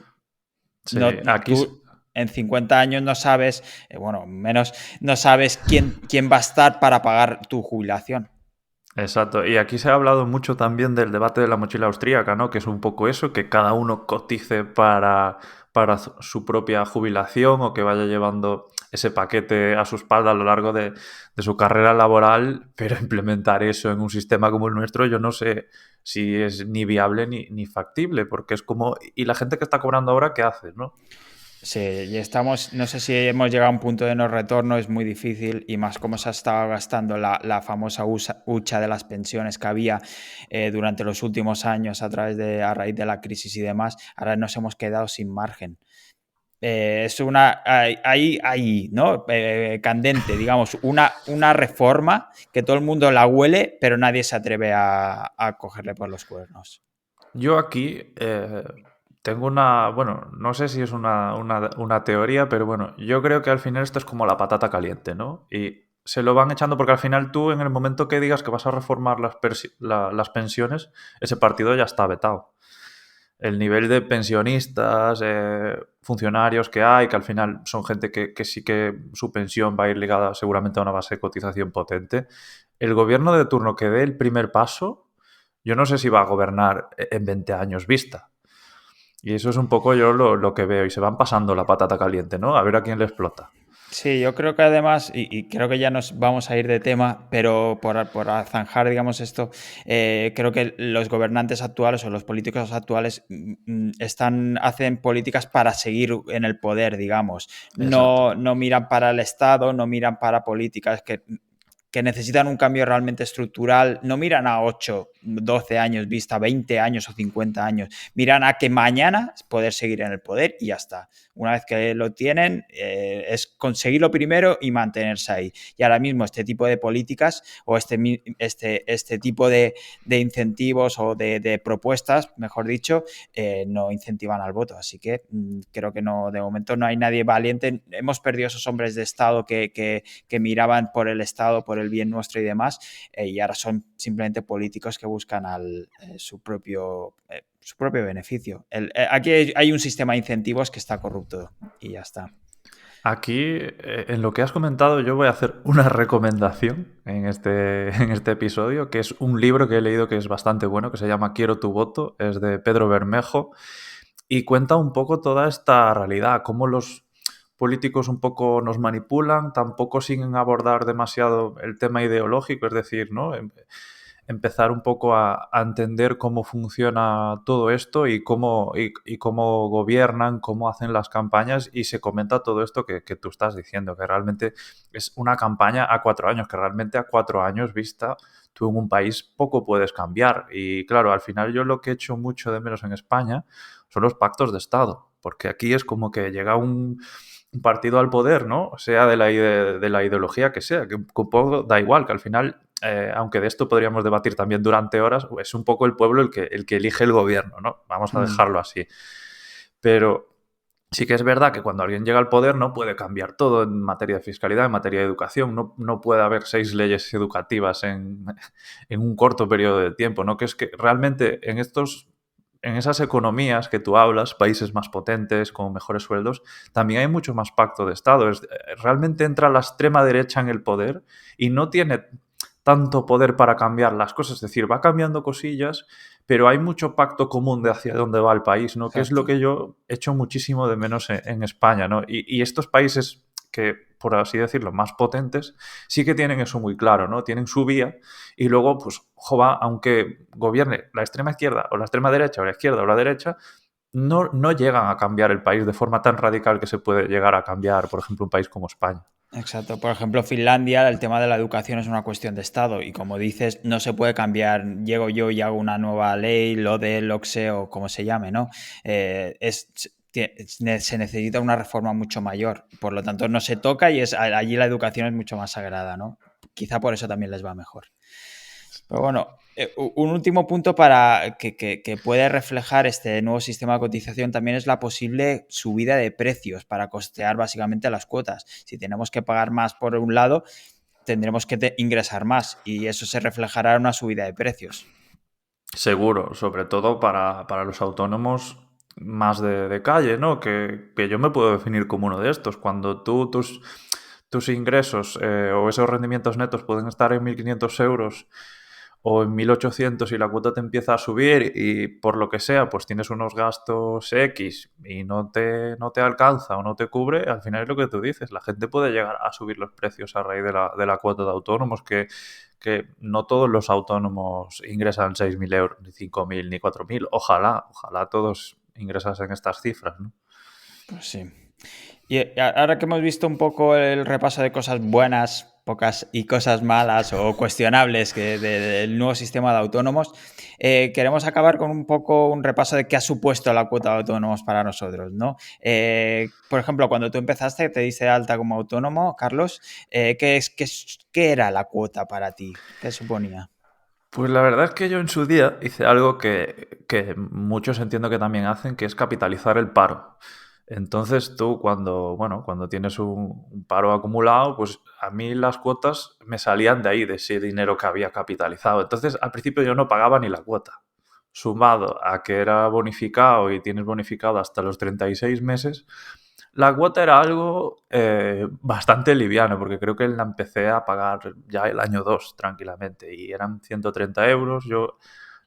Speaker 1: sí,
Speaker 2: No,
Speaker 1: aquí,
Speaker 2: tú en 50 años no sabes, bueno, menos no sabes quién va a estar para pagar tu jubilación.
Speaker 1: exacto. Y aquí se ha hablado mucho también del debate de la mochila austríaca, ¿no? Que es un poco eso, que cada uno cotice para su propia jubilación o que vaya llevando ese paquete a su espalda a lo largo de su carrera laboral, pero implementar eso en un sistema como el nuestro, yo no sé si es ni viable ni factible, porque es como, ¿y la gente que está cobrando ahora qué hace, no?
Speaker 2: Sí, y estamos, no sé si hemos llegado a un punto de no retorno, es muy difícil y más como se ha estado gastando la famosa hucha de las pensiones que había durante los últimos años a raíz de la crisis y demás, ahora nos hemos quedado sin margen. Es una, hay, ¿no? Candente, digamos, una reforma que todo el mundo la huele, pero nadie se atreve a cogerle por los cuernos.
Speaker 1: Yo aquí tengo una, bueno, no sé si es una teoría, pero bueno, yo creo que al final esto es como la patata caliente, ¿no? Y se lo van echando porque al final tú en el momento que digas que vas a reformar las pensiones, ese partido ya está vetado. el nivel de pensionistas, funcionarios que hay, que al final son gente que sí que su pensión va a ir ligada seguramente a una base de cotización potente, el gobierno de turno que dé el primer paso, yo no sé si va a gobernar en 20 años vista. Y eso es un poco yo lo que veo. Y se van pasando la patata caliente, ¿no? A ver a quién le explota.
Speaker 2: Sí, yo creo que además, y creo que ya nos vamos a ir de tema, pero por zanjar, digamos, esto, creo que los gobernantes actuales o los políticos actuales hacen políticas para seguir en el poder, digamos.
Speaker 1: Exacto.
Speaker 2: No miran para el Estado, no miran para políticas que necesitan un cambio realmente estructural, no miran a 8, 12 años vista, 20 años o 50 años, miran a que mañana poder seguir en el poder y ya está. Una vez que lo tienen, es conseguirlo primero y mantenerse ahí. Y ahora mismo este tipo de políticas o este tipo de incentivos o de propuestas, mejor dicho, no incentivan al voto. Así que creo que no, de momento no hay nadie valiente. Hemos perdido esos hombres de Estado que miraban por el Estado, por el bien nuestro y demás, y ahora son simplemente políticos que buscan su propio beneficio. Aquí hay un sistema de incentivos que está corrupto y ya está.
Speaker 1: Aquí, en lo que has comentado, yo voy a hacer una recomendación en este episodio, que es un libro que he leído que es bastante bueno, que se llama Quiero tu voto, es de Pedro Bermejo, y cuenta un poco toda esta realidad, cómo los políticos un poco nos manipulan, tampoco sin abordar demasiado el tema ideológico, es decir, ¿no? Empezar un poco a entender cómo funciona todo esto y cómo gobiernan, cómo hacen las campañas y se comenta todo esto que tú estás diciendo, que realmente es una campaña a 4 años, que realmente a 4 años vista tú en un país poco puedes cambiar. Y claro, al final yo lo que echo mucho de menos en España son los pactos de Estado, porque aquí es como que llega un partido al poder, ¿no? Sea de la ideología que sea, que un poco da igual, que al final, aunque de esto podríamos debatir también durante horas, es un poco el pueblo el que elige el gobierno, ¿no? Vamos a
Speaker 2: Mm.
Speaker 1: dejarlo así. Pero sí que es verdad que cuando alguien llega al poder no puede cambiar todo en materia de fiscalidad, en materia de educación, no puede haber 6 leyes educativas en un corto periodo de tiempo, ¿no? Que es que realmente en esas economías que tú hablas, países más potentes, con mejores sueldos, también hay mucho más pacto de Estado. Realmente entra la extrema derecha en el poder y no tiene tanto poder para cambiar las cosas. Es decir, va cambiando cosillas, pero hay mucho pacto común de hacia dónde va el país, ¿no? Que es lo
Speaker 2: Exacto.
Speaker 1: que yo echo muchísimo de menos en España, ¿no? Y estos países que, por así decirlo, más potentes, sí que tienen eso muy claro, ¿no? Tienen su vía y luego, pues, jova, aunque gobierne la extrema izquierda o la extrema derecha o la izquierda o la derecha, no llegan a cambiar el país de forma tan radical que se puede llegar a cambiar, por ejemplo, un país como España.
Speaker 2: Exacto. Por ejemplo, Finlandia, el tema de la educación es una cuestión de Estado y como dices, no se puede cambiar, llego yo y hago una nueva ley, lo de LOCSE o como se llame, ¿no? Se necesita una reforma mucho mayor, por lo tanto no se toca y allí la educación es mucho más sagrada, ¿no? Quizá por eso también les va mejor. Pero bueno, un último punto para que puede reflejar este nuevo sistema de cotización también es la posible subida de precios para costear básicamente las cuotas. Si tenemos que pagar más por un lado, tendremos que ingresar más y eso se reflejará en una subida de precios.
Speaker 1: Seguro, sobre todo para los autónomos más de calle, ¿no? Que yo me puedo definir como uno de estos. Cuando tus ingresos o esos rendimientos netos pueden estar en 1.500 euros o en 1.800 y la cuota te empieza a subir y por lo que sea, pues tienes unos gastos X y no te alcanza o no te cubre, al final es lo que tú dices, la gente puede llegar a subir los precios a raíz de la cuota de autónomos, que no todos los autónomos ingresan 6.000 euros, ni 5.000, ni 4.000. Ojalá todos ingresasen estas cifras, ¿no?
Speaker 2: Pues sí. Y ahora que hemos visto un poco el repaso de cosas buenas, pocas y cosas malas o cuestionables del nuevo sistema de autónomos, queremos acabar con un poco un repaso de qué ha supuesto la cuota de autónomos para nosotros, ¿no? Por ejemplo, cuando tú empezaste, te diste de alta como autónomo, Carlos, ¿qué era la cuota para ti? ¿Qué suponía?
Speaker 1: Pues la verdad es que yo en su día hice algo que muchos entiendo que también hacen, que es capitalizar el paro. Entonces tú cuando tienes un paro acumulado, pues a mí las cuotas me salían de ahí, de ese dinero que había capitalizado. Entonces al principio yo no pagaba ni la cuota. O sumado a que era bonificado y tienes bonificado hasta los 36 meses, la cuota era algo bastante liviano, porque creo que la empecé a pagar ya el año 2 tranquilamente y eran 130 euros. Yo,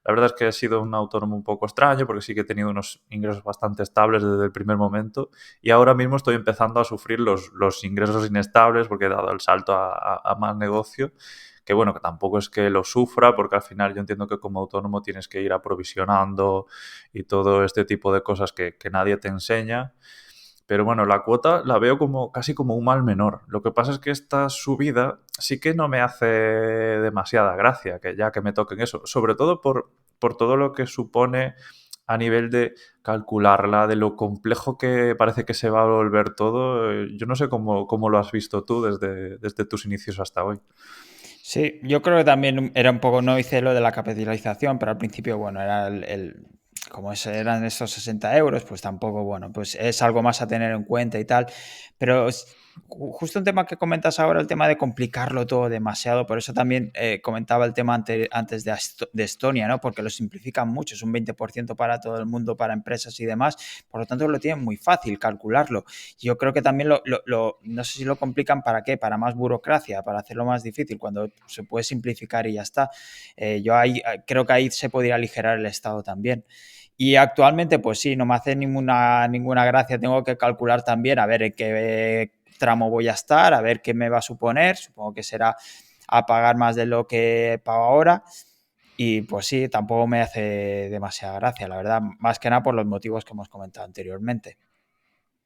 Speaker 1: la verdad es que he sido un autónomo un poco extraño porque sí que he tenido unos ingresos bastante estables desde el primer momento y ahora mismo estoy empezando a sufrir los ingresos inestables porque he dado el salto a más negocio, que bueno, que tampoco es que lo sufra porque al final yo entiendo que como autónomo tienes que ir aprovisionando y todo este tipo de cosas que nadie te enseña. Pero bueno, la cuota la veo como casi como un mal menor. Lo que pasa es que esta subida sí que no me hace demasiada gracia, que ya que me toquen eso. Sobre todo por todo lo que supone a nivel de calcularla, de lo complejo que parece que se va a volver todo. Yo no sé cómo lo has visto tú desde tus inicios hasta hoy.
Speaker 2: Sí, yo creo que también era un poco, no hice lo de la capitalización, pero al principio, bueno, era como eran estos 60 euros, pues tampoco, bueno, pues es algo más a tener en cuenta y tal. Pero justo un tema que comentas ahora, el tema de complicarlo todo demasiado, por eso también comentaba el tema antes de Estonia, ¿no? Porque lo simplifican mucho, es un 20% para todo el mundo, para empresas y demás, por lo tanto lo tienen muy fácil calcularlo. Yo creo que también no sé si lo complican para qué, para más burocracia, para hacerlo más difícil, cuando se puede simplificar y ya está. Yo creo que ahí se podría aligerar el Estado también. Y actualmente, pues sí, no me hace ninguna gracia. Tengo que calcular también a ver en qué tramo voy a estar, a ver qué me va a suponer. Supongo que será a pagar más de lo que pago ahora. Y pues sí, tampoco me hace demasiada gracia, la verdad, más que nada por los motivos que hemos comentado anteriormente.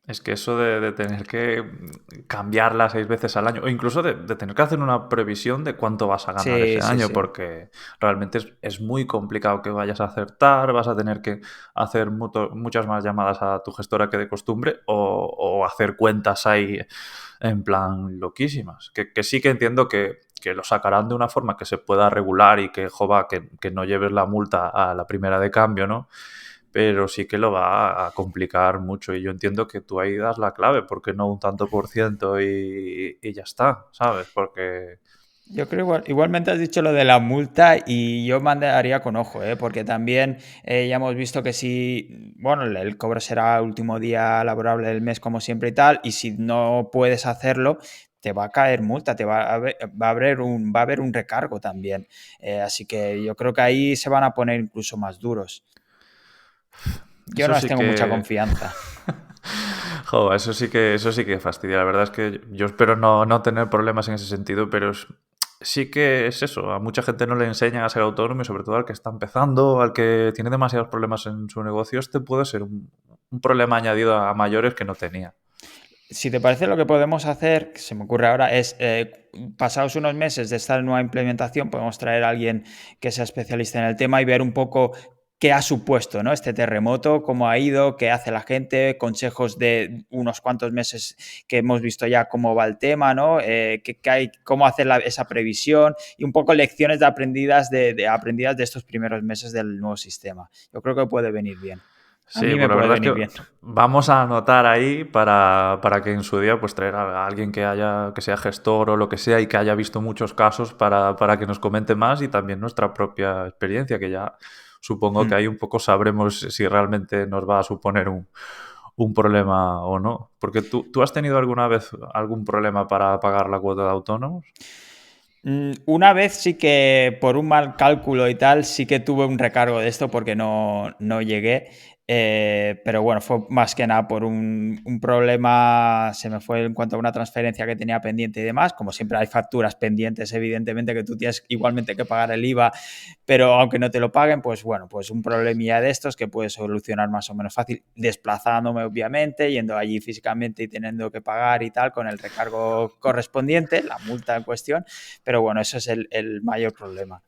Speaker 1: Es que eso de tener que cambiarla 6 veces al año, o incluso de tener que hacer una previsión de cuánto vas a ganar
Speaker 2: Sí,
Speaker 1: ese
Speaker 2: sí,
Speaker 1: año,
Speaker 2: sí.
Speaker 1: porque realmente es muy complicado que vayas a acertar, vas a tener que hacer muchas más llamadas a tu gestora que de costumbre o hacer cuentas ahí en plan loquísimas. Que sí que entiendo que lo sacarán de una forma que se pueda regular y que, jova, que no lleves la multa a la primera de cambio, ¿no? Pero sí que lo va a complicar mucho y yo entiendo que tú ahí das la clave, porque no un tanto por ciento y ya está, ¿sabes? Porque
Speaker 2: Yo creo igualmente has dicho lo de la multa y yo mandaría con ojo, ¿eh? Porque también ya hemos visto que si, bueno, el cobro será el último día laborable del mes como siempre y tal, y si no puedes hacerlo, te va a caer multa, va a haber un recargo también. Así que yo creo que ahí se van a poner incluso más duros. Yo
Speaker 1: eso
Speaker 2: no les
Speaker 1: sí
Speaker 2: tengo mucha
Speaker 1: que...
Speaker 2: confianza.
Speaker 1: Jo, eso sí que fastidia. La verdad es que yo espero no tener problemas en ese sentido, pero sí que es eso. A mucha gente no le enseñan a ser autónomo y sobre todo al que está empezando, al que tiene demasiados problemas en su negocio, este puede ser un problema añadido a mayores que no tenía.
Speaker 2: Si te parece, lo que podemos hacer, que se me ocurre ahora, es pasados unos meses de esta nueva implementación, podemos traer a alguien que sea especialista en el tema y ver un poco qué ha supuesto, ¿no? Este terremoto, cómo ha ido, qué hace la gente, consejos de unos cuantos meses que hemos visto ya cómo va el tema, ¿no? Qué hay, cómo hacer esa previsión y un poco lecciones aprendidas de estos primeros meses del nuevo sistema. Yo creo que puede venir bien. A
Speaker 1: Sí,
Speaker 2: mí me
Speaker 1: pues la
Speaker 2: puede
Speaker 1: verdad es
Speaker 2: venir
Speaker 1: que
Speaker 2: bien.
Speaker 1: vamos a anotar ahí para que en su día pues traer a alguien que sea gestor o lo que sea y que haya visto muchos casos para que nos comente más y también nuestra propia experiencia, que ya supongo que ahí un poco sabremos si realmente nos va a suponer un problema o no. Porque tú has tenido alguna vez algún problema para pagar la cuota de autónomos.
Speaker 2: Una vez sí que por un mal cálculo y tal, sí que tuve un recargo de esto porque no llegué. Pero bueno, fue más que nada por un problema, se me fue en cuanto a una transferencia que tenía pendiente y demás. Como siempre hay facturas pendientes, evidentemente que tú tienes igualmente que pagar el IVA, pero aunque no te lo paguen, pues bueno, pues un problemilla de estos que puedes solucionar más o menos fácil, desplazándome obviamente, yendo allí físicamente y teniendo que pagar y tal, con el recargo correspondiente, la multa en cuestión, pero bueno, eso es el mayor problema.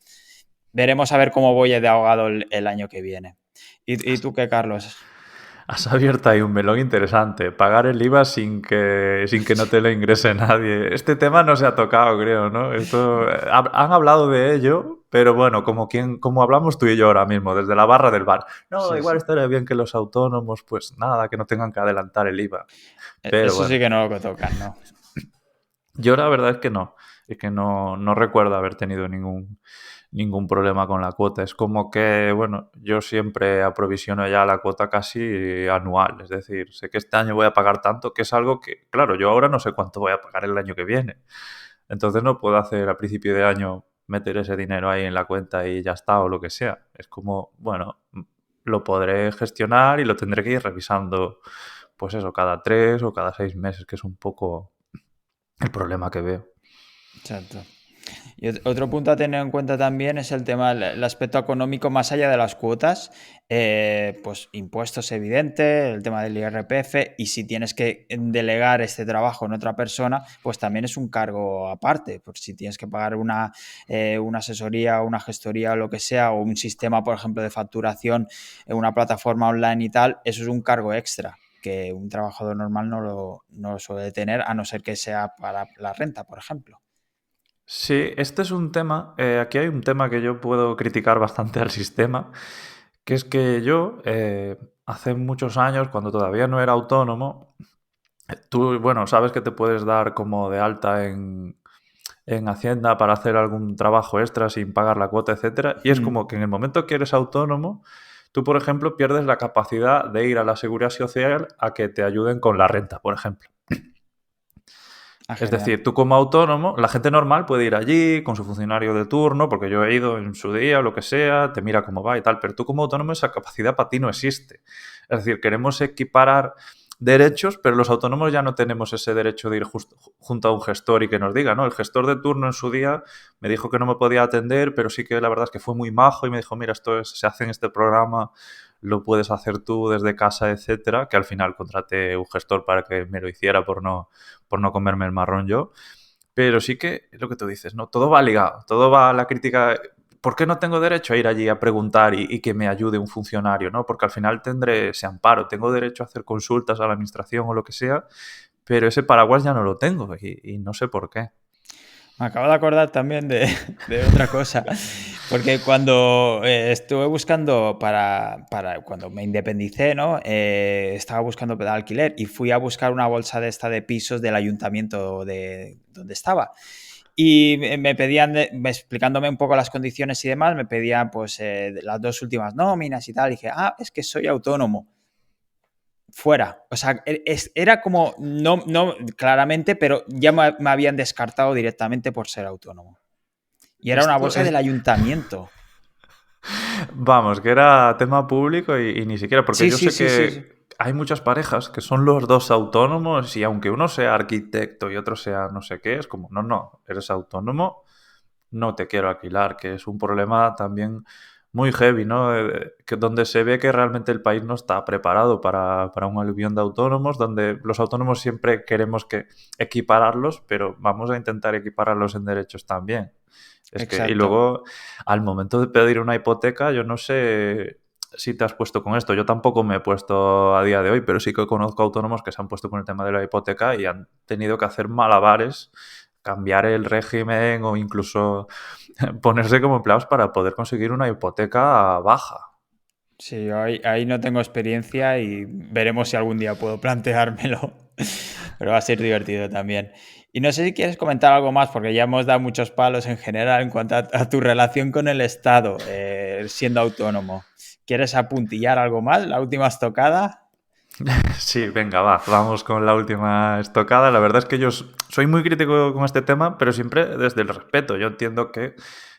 Speaker 2: Veremos a ver cómo voy de ahogado el año que viene. ¿Y tú qué, Carlos?
Speaker 1: Has abierto ahí un melón interesante. Pagar el IVA sin que no te lo ingrese nadie. Este tema no se ha tocado, creo, ¿no? Esto, han hablado de ello, pero bueno, como hablamos tú y yo ahora mismo, desde la barra del bar. No,
Speaker 2: Sí,
Speaker 1: igual
Speaker 2: sí.
Speaker 1: estaría bien que los autónomos, pues nada, que no tengan que adelantar el IVA. Pero
Speaker 2: Eso sí
Speaker 1: bueno,
Speaker 2: que no lo tocan, ¿no?
Speaker 1: yo la verdad es que no. Es que no recuerdo haber tenido ningún problema con la cuota. Es como que, bueno, yo siempre aprovisiono ya la cuota casi anual. Es decir, sé que este año voy a pagar tanto, que es algo que, claro, yo ahora no sé cuánto voy a pagar el año que viene. Entonces no puedo hacer a principio de año meter ese dinero ahí en la cuenta y ya está o lo que sea. Es como, bueno, lo podré gestionar y lo tendré que ir revisando, pues eso, cada 3 o cada 6 meses, que es un poco el problema que veo.
Speaker 2: Exacto. Y otro punto a tener en cuenta también es el tema, el aspecto económico más allá de las cuotas, pues impuestos evidente, el tema del IRPF, y si tienes que delegar este trabajo en otra persona, pues también es un cargo aparte, por si tienes que pagar una asesoría, una gestoría o lo que sea, o un sistema, por ejemplo, de facturación en una plataforma online y tal, eso es un cargo extra que un trabajador normal no lo suele tener, a no ser que sea para la renta, por ejemplo.
Speaker 1: Sí, este es un tema, aquí hay un tema que yo puedo criticar bastante al sistema, que es que yo, hace muchos años, cuando todavía no era autónomo, tú, bueno, sabes que te puedes dar como de alta en Hacienda para hacer algún trabajo extra sin pagar la cuota, etcétera, y es
Speaker 2: Hmm.
Speaker 1: como que en el momento que eres autónomo, tú, por ejemplo, pierdes la capacidad de ir a la Seguridad Social a que te ayuden con la renta, por ejemplo.
Speaker 2: Ah,
Speaker 1: Es
Speaker 2: genial.
Speaker 1: decir, tú como autónomo, la gente normal puede ir allí con su funcionario de turno, porque yo he ido en su día o lo que sea, te mira cómo va y tal, pero tú como autónomo esa capacidad para ti no existe. Es decir, queremos equiparar derechos, pero los autónomos ya no tenemos ese derecho de ir junto a un gestor y que nos diga, ¿no? El gestor de turno en su día me dijo que no me podía atender, pero sí que la verdad es que fue muy majo y me dijo, mira, se hace en este programa, lo puedes hacer tú desde casa, etcétera, que al final contraté un gestor para que me lo hiciera por no comerme el marrón yo. Pero sí que es lo que tú dices, ¿no? Todo va ligado, todo va a la crítica. ¿Por qué no tengo derecho a ir allí a preguntar y que me ayude un funcionario, ¿no? Porque al final tendré ese amparo, tengo derecho a hacer consultas a la administración o lo que sea, pero ese paraguas ya no lo tengo y no sé por qué.
Speaker 2: Me acabo de acordar también de, de otra cosa, porque cuando estuve buscando cuando me independicé, ¿no? Estaba buscando de alquiler y fui a buscar una bolsa de esta de pisos del ayuntamiento de donde estaba. Y me pedían, explicándome un poco las condiciones y demás, me pedían pues las dos últimas nóminas y tal. Y dije, ah, es que soy autónomo. Fuera. O sea, era como, no claramente, pero ya me habían descartado directamente por ser autónomo. Y era una
Speaker 1: Esto
Speaker 2: bolsa
Speaker 1: es,
Speaker 2: del ayuntamiento.
Speaker 1: vamos, que era tema público y ni siquiera, porque
Speaker 2: Sí,
Speaker 1: yo
Speaker 2: sí,
Speaker 1: sé
Speaker 2: sí, sí, sí.
Speaker 1: que hay muchas parejas que son los dos autónomos y aunque uno sea arquitecto y otro sea no sé qué, es como, no, no, eres autónomo, no te quiero alquilar, que es un problema también muy heavy, ¿no? Que donde se ve que realmente el país no está preparado para un aluvión de autónomos, donde los autónomos siempre queremos que equipararlos, pero vamos a intentar equipararlos en derechos también. Es que, y
Speaker 2: Exacto.
Speaker 1: luego, al momento de pedir una hipoteca, yo no sé si te has puesto con esto. Yo tampoco me he puesto a día de hoy, pero sí que conozco autónomos que se han puesto con el tema de la hipoteca y han tenido que hacer malabares, cambiar el régimen o incluso ponerse como empleados para poder conseguir una hipoteca baja.
Speaker 2: Sí, yo ahí no tengo experiencia y veremos si algún día puedo planteármelo. Pero va a ser divertido también. Y no sé si quieres comentar algo más, porque ya hemos dado muchos palos en general en cuanto a tu relación con el Estado, siendo autónomo. ¿Quieres apuntillar algo más? ¿La última estocada?
Speaker 1: Sí, venga, va, vamos con la última estocada. La verdad es que yo soy muy crítico con este tema, pero siempre desde el respeto. Yo entiendo que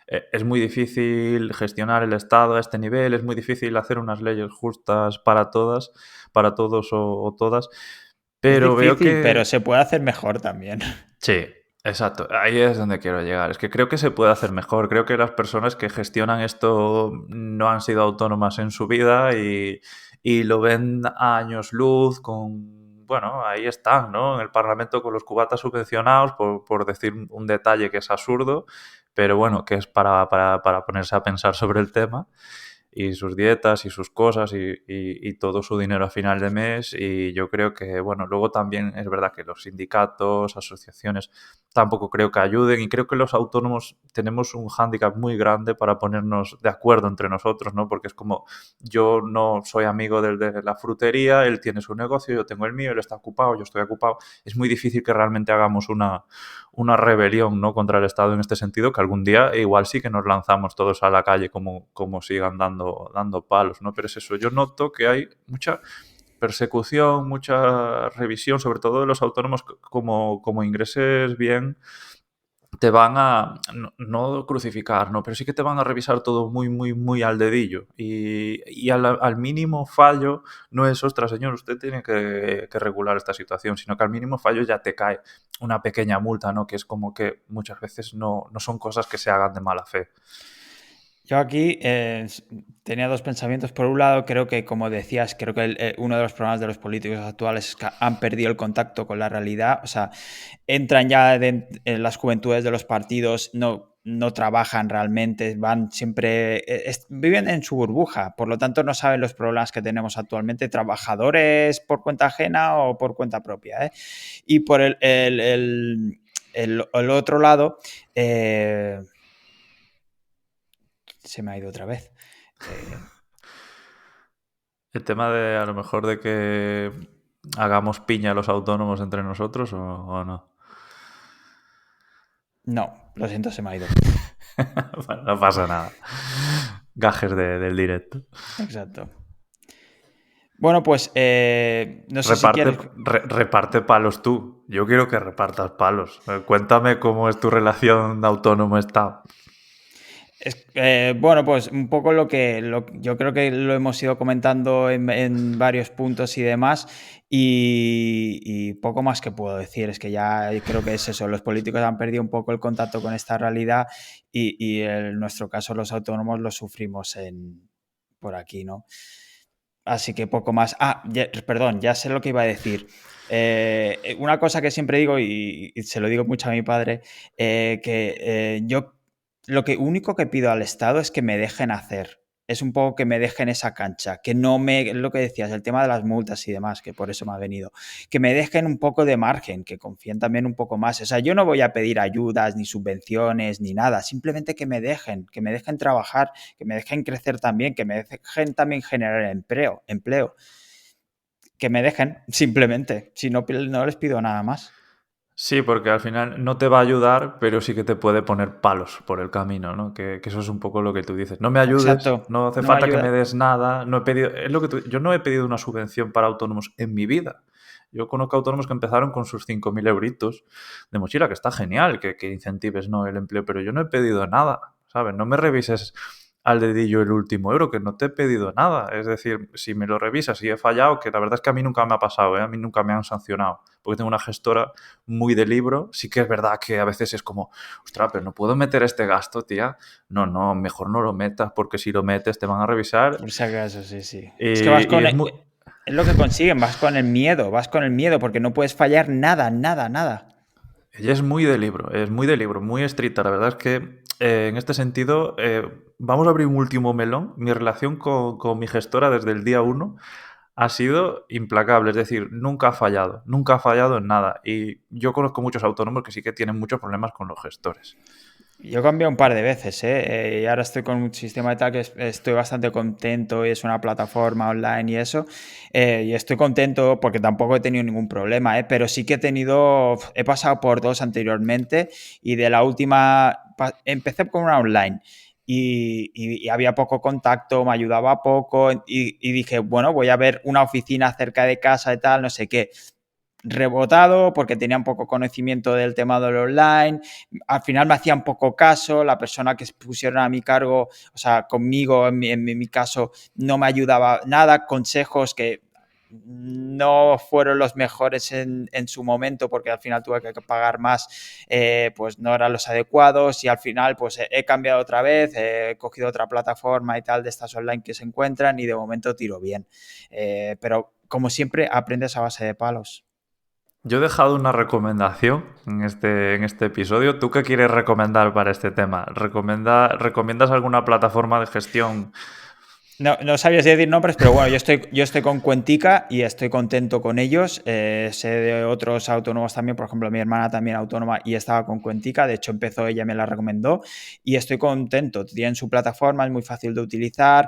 Speaker 1: es muy difícil gestionar el Estado a este nivel, es muy difícil hacer unas leyes justas para todas, para todos o todas,
Speaker 2: Es
Speaker 1: pero veo
Speaker 2: difícil, pero
Speaker 1: que
Speaker 2: se puede hacer mejor también.
Speaker 1: sí, exacto. Ahí es donde quiero llegar. Es que creo que se puede hacer mejor. Creo que las personas que gestionan esto no han sido autónomas en su vida y lo ven a años luz con, bueno, ahí están, ¿no? En el Parlamento con los cubatas subvencionados, por decir un detalle que es absurdo, pero bueno, que es para ponerse a pensar sobre el tema. y sus dietas y sus cosas y todo su dinero a final de mes. Y yo creo que, bueno, luego también es verdad que los sindicatos, asociaciones, tampoco creo que ayuden, y creo que los autónomos tenemos un hándicap muy grande para ponernos de acuerdo entre nosotros, ¿no? Porque es como, yo no soy amigo del de la frutería, él tiene su negocio, yo tengo el mío, él está ocupado, yo estoy ocupado. Es muy difícil que realmente hagamos una rebelión, ¿no?, contra el Estado en este sentido, que algún día igual sí que nos lanzamos todos a la calle como sigan dando palos, ¿no? Pero es eso, yo noto que hay mucha persecución, mucha revisión, sobre todo de los autónomos, como ingreses bien, te van a, no crucificar, ¿no? Pero sí que te van a revisar todo muy, muy, muy al dedillo. Y al mínimo fallo no es, ostras, señor, usted tiene que regular esta situación, sino que al mínimo fallo ya te cae una pequeña multa, ¿no? Que es como que muchas veces no son cosas que se hagan de mala fe.
Speaker 2: Yo aquí tenía dos pensamientos. Por un lado, creo que, como decías, creo que uno de los problemas de los políticos actuales es que han perdido el contacto con la realidad. O sea, entran ya en las juventudes de los partidos, no trabajan realmente, van siempre, viven en su burbuja, por lo tanto no saben los problemas que tenemos actualmente, trabajadores por cuenta ajena o por cuenta propia, ¿eh? Y por el otro lado, se me ha ido otra vez.
Speaker 1: El tema de, a lo mejor, de que hagamos piña a los autónomos entre nosotros, o no.
Speaker 2: No, lo siento, se me ha ido.
Speaker 1: Bueno, no pasa nada. Gajes del directo.
Speaker 2: Exacto. Bueno, pues no sé si
Speaker 1: Reparte,
Speaker 2: quieres.
Speaker 1: reparte palos tú. Yo quiero que repartas palos. Cuéntame cómo es tu relación de autónomo-Estado.
Speaker 2: Bueno, pues un poco yo creo que lo hemos ido comentando en varios puntos y demás, y poco más que puedo decir. Es que ya creo que es eso, los políticos han perdido un poco el contacto con esta realidad y en nuestro caso los autónomos lo sufrimos por aquí, ¿no? Así que poco más. Perdón, ya sé lo que iba a decir. Una cosa que siempre digo, y se lo digo mucho a mi padre, yo lo único que pido al Estado es que me dejen hacer. Es un poco que me dejen esa cancha, que no me, lo que decías, el tema de las multas y demás, que por eso me ha venido, que me dejen un poco de margen, que confíen también un poco más. O sea, yo no voy a pedir ayudas, ni subvenciones, ni nada, simplemente que me dejen trabajar, que me dejen crecer también, que me dejen también generar empleo, que me dejen, simplemente, si no, no les pido nada más.
Speaker 1: Sí, porque al final no te va a ayudar, pero sí que te puede poner palos por el camino, ¿no? Que eso es un poco lo que tú dices. No me ayudes,
Speaker 2: Exacto,
Speaker 1: no hace
Speaker 2: no me
Speaker 1: falta que me
Speaker 2: ayuda.
Speaker 1: des nada, no he pedido, es lo que yo no he pedido una subvención para autónomos en mi vida. Yo conozco autónomos que empezaron con sus 5.000 euritos de mochila, que está genial, que incentives, ¿no?, el empleo, pero yo no he pedido nada, ¿sabes? No me revises al dedillo el último euro, que no te he pedido nada. Es decir, si me lo revisas y he fallado, que la verdad es que a mí nunca me ha pasado, ¿eh? A mí nunca me han sancionado, porque tengo una gestora muy de libro. Sí que es verdad que a veces es como, ostras, pero no puedo meter este gasto, tía. No, mejor no lo metas, porque si lo metes te van a revisar.
Speaker 2: Por si acaso, sí, sí. Es que
Speaker 1: Y es muy...
Speaker 2: es lo que consiguen, vas con el miedo, porque no puedes fallar nada, nada, nada.
Speaker 1: Ella es muy de libro, muy estricta. La verdad es que en este sentido, vamos a abrir un último melón. Mi relación con mi gestora desde el día uno ha sido implacable, es decir, nunca ha fallado en nada. Y yo conozco muchos autónomos que sí que tienen muchos problemas con los gestores.
Speaker 2: Yo cambié un par de veces, ¿eh? Y ahora estoy con un sistema de tal que estoy bastante contento y es una plataforma online y eso. Y estoy contento porque tampoco he tenido ningún problema, ¿eh? Pero sí que he pasado por dos anteriormente y de la última empecé con una online y había poco contacto, me ayudaba poco y dije, bueno, voy a ver una oficina cerca de casa y tal, no sé qué, rebotado porque tenían poco conocimiento del tema del online. Al final me hacían poco caso, la persona que pusieron a mi cargo, o sea, conmigo en mi caso, no me ayudaba nada, consejos que no fueron los mejores en su momento porque al final tuve que pagar más, pues no eran los adecuados y al final pues he cambiado otra vez, he cogido otra plataforma y tal de estas online que se encuentran y de momento tiro bien. Pero como siempre aprendes a base de palos.
Speaker 1: Yo he dejado una recomendación en este episodio. ¿Tú qué quieres recomendar para este tema? ¿Recomiendas alguna plataforma de gestión
Speaker 2: No sabía si decir nombres, pero bueno, yo estoy con Cuentica y estoy contento con ellos. Sé de otros autónomos también, por ejemplo, mi hermana también autónoma y estaba con Cuentica. De hecho, empezó ella, me la recomendó y estoy contento. Tienen su plataforma, es muy fácil de utilizar.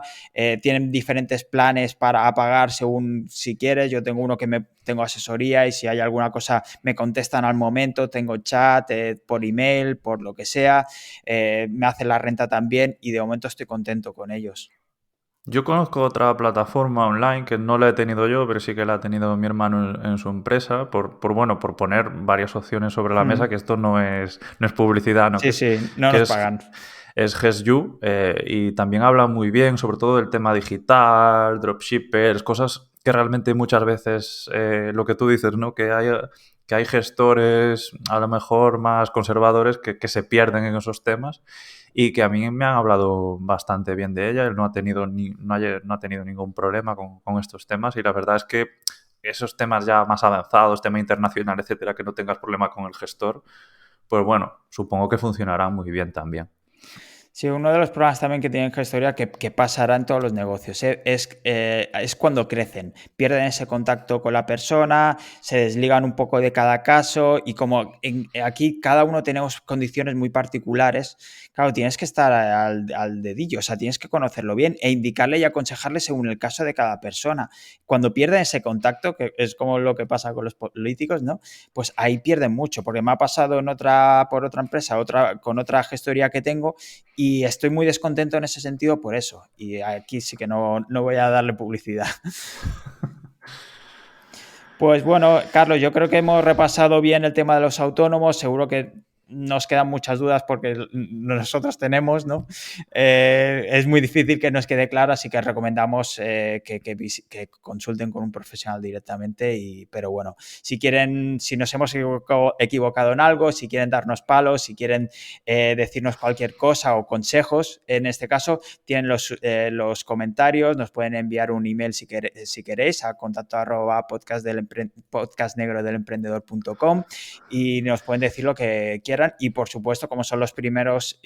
Speaker 2: Tienen diferentes planes para pagar según si quieres. Yo tengo uno que tengo asesoría y si hay alguna cosa me contestan al momento. Tengo chat por email, por lo que sea. Me hacen la renta también y de momento estoy contento con ellos.
Speaker 1: Yo conozco otra plataforma online que no la he tenido yo, pero sí que la ha tenido mi hermano en su empresa, bueno, por poner varias opciones sobre la mesa, que esto no es publicidad, ¿no?
Speaker 2: Sí, sí, no
Speaker 1: Que
Speaker 2: nos
Speaker 1: es,
Speaker 2: pagan.
Speaker 1: es GesU, y también habla muy bien sobre todo del tema digital, dropshippers, cosas que realmente muchas veces, lo que tú dices, ¿no? Que hay gestores a lo mejor más conservadores que se pierden en esos temas y que a mí me han hablado bastante bien de ella. Él no ha tenido, no ha tenido ningún problema con estos temas y la verdad es que esos temas ya más avanzados, tema internacional, etcétera, que no tengas problema con el gestor, pues bueno, supongo que funcionará muy bien también.
Speaker 2: Sí, uno de los problemas también que tienen gestoría que pasará en todos los negocios es cuando crecen, pierden ese contacto con la persona, se desligan un poco de cada caso y como aquí cada uno tenemos condiciones muy particulares, claro, tienes que estar al dedillo, o sea, tienes que conocerlo bien e indicarle y aconsejarle según el caso de cada persona. Cuando pierden ese contacto, que es como lo que pasa con los políticos, ¿no? Pues ahí pierden mucho, porque me ha pasado por otra empresa, con otra gestoría que tengo y estoy muy descontento en ese sentido por eso. Y aquí sí que no voy a darle publicidad. Pues bueno, Carlos, yo creo que hemos repasado bien el tema de los autónomos. Seguro que nos quedan muchas dudas porque nosotros tenemos, ¿no? Es muy difícil que nos quede claro, así que recomendamos que consulten con un profesional directamente. Pero bueno, si quieren, si nos hemos equivocado en algo, si quieren darnos palos, si quieren decirnos cualquier cosa o consejos, en este caso, tienen los comentarios, nos pueden enviar un email si queréis a contacto@podcastnegrodelemprendedor.com y nos pueden decir lo que quieran y por supuesto como son los primeros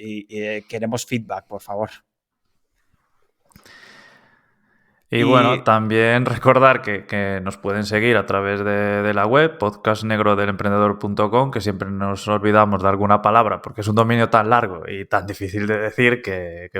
Speaker 2: queremos feedback, por favor.
Speaker 1: Y bueno,
Speaker 2: Y
Speaker 1: también recordar que nos pueden seguir a través de la web, podcastnegrodelemprendedor.com, que siempre nos olvidamos de alguna palabra porque es un dominio tan largo y tan difícil de decir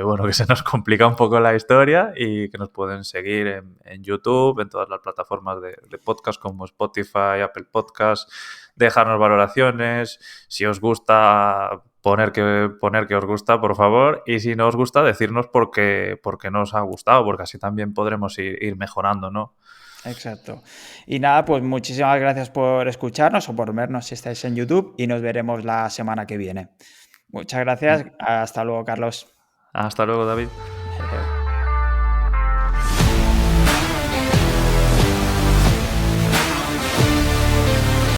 Speaker 1: bueno, que se nos complica un poco la historia y que nos pueden seguir en YouTube, en todas las plataformas de podcast como Spotify, Apple Podcasts, dejarnos valoraciones, si os gusta poner que os gusta, por favor, y si no os gusta, decirnos por qué no os ha gustado, porque así también podremos ir mejorando, ¿no?
Speaker 2: exacto. Y nada, pues muchísimas gracias por escucharnos o por vernos si estáis en YouTube y nos veremos la semana que viene. Muchas gracias. Hasta luego, Carlos.
Speaker 1: Hasta luego, David.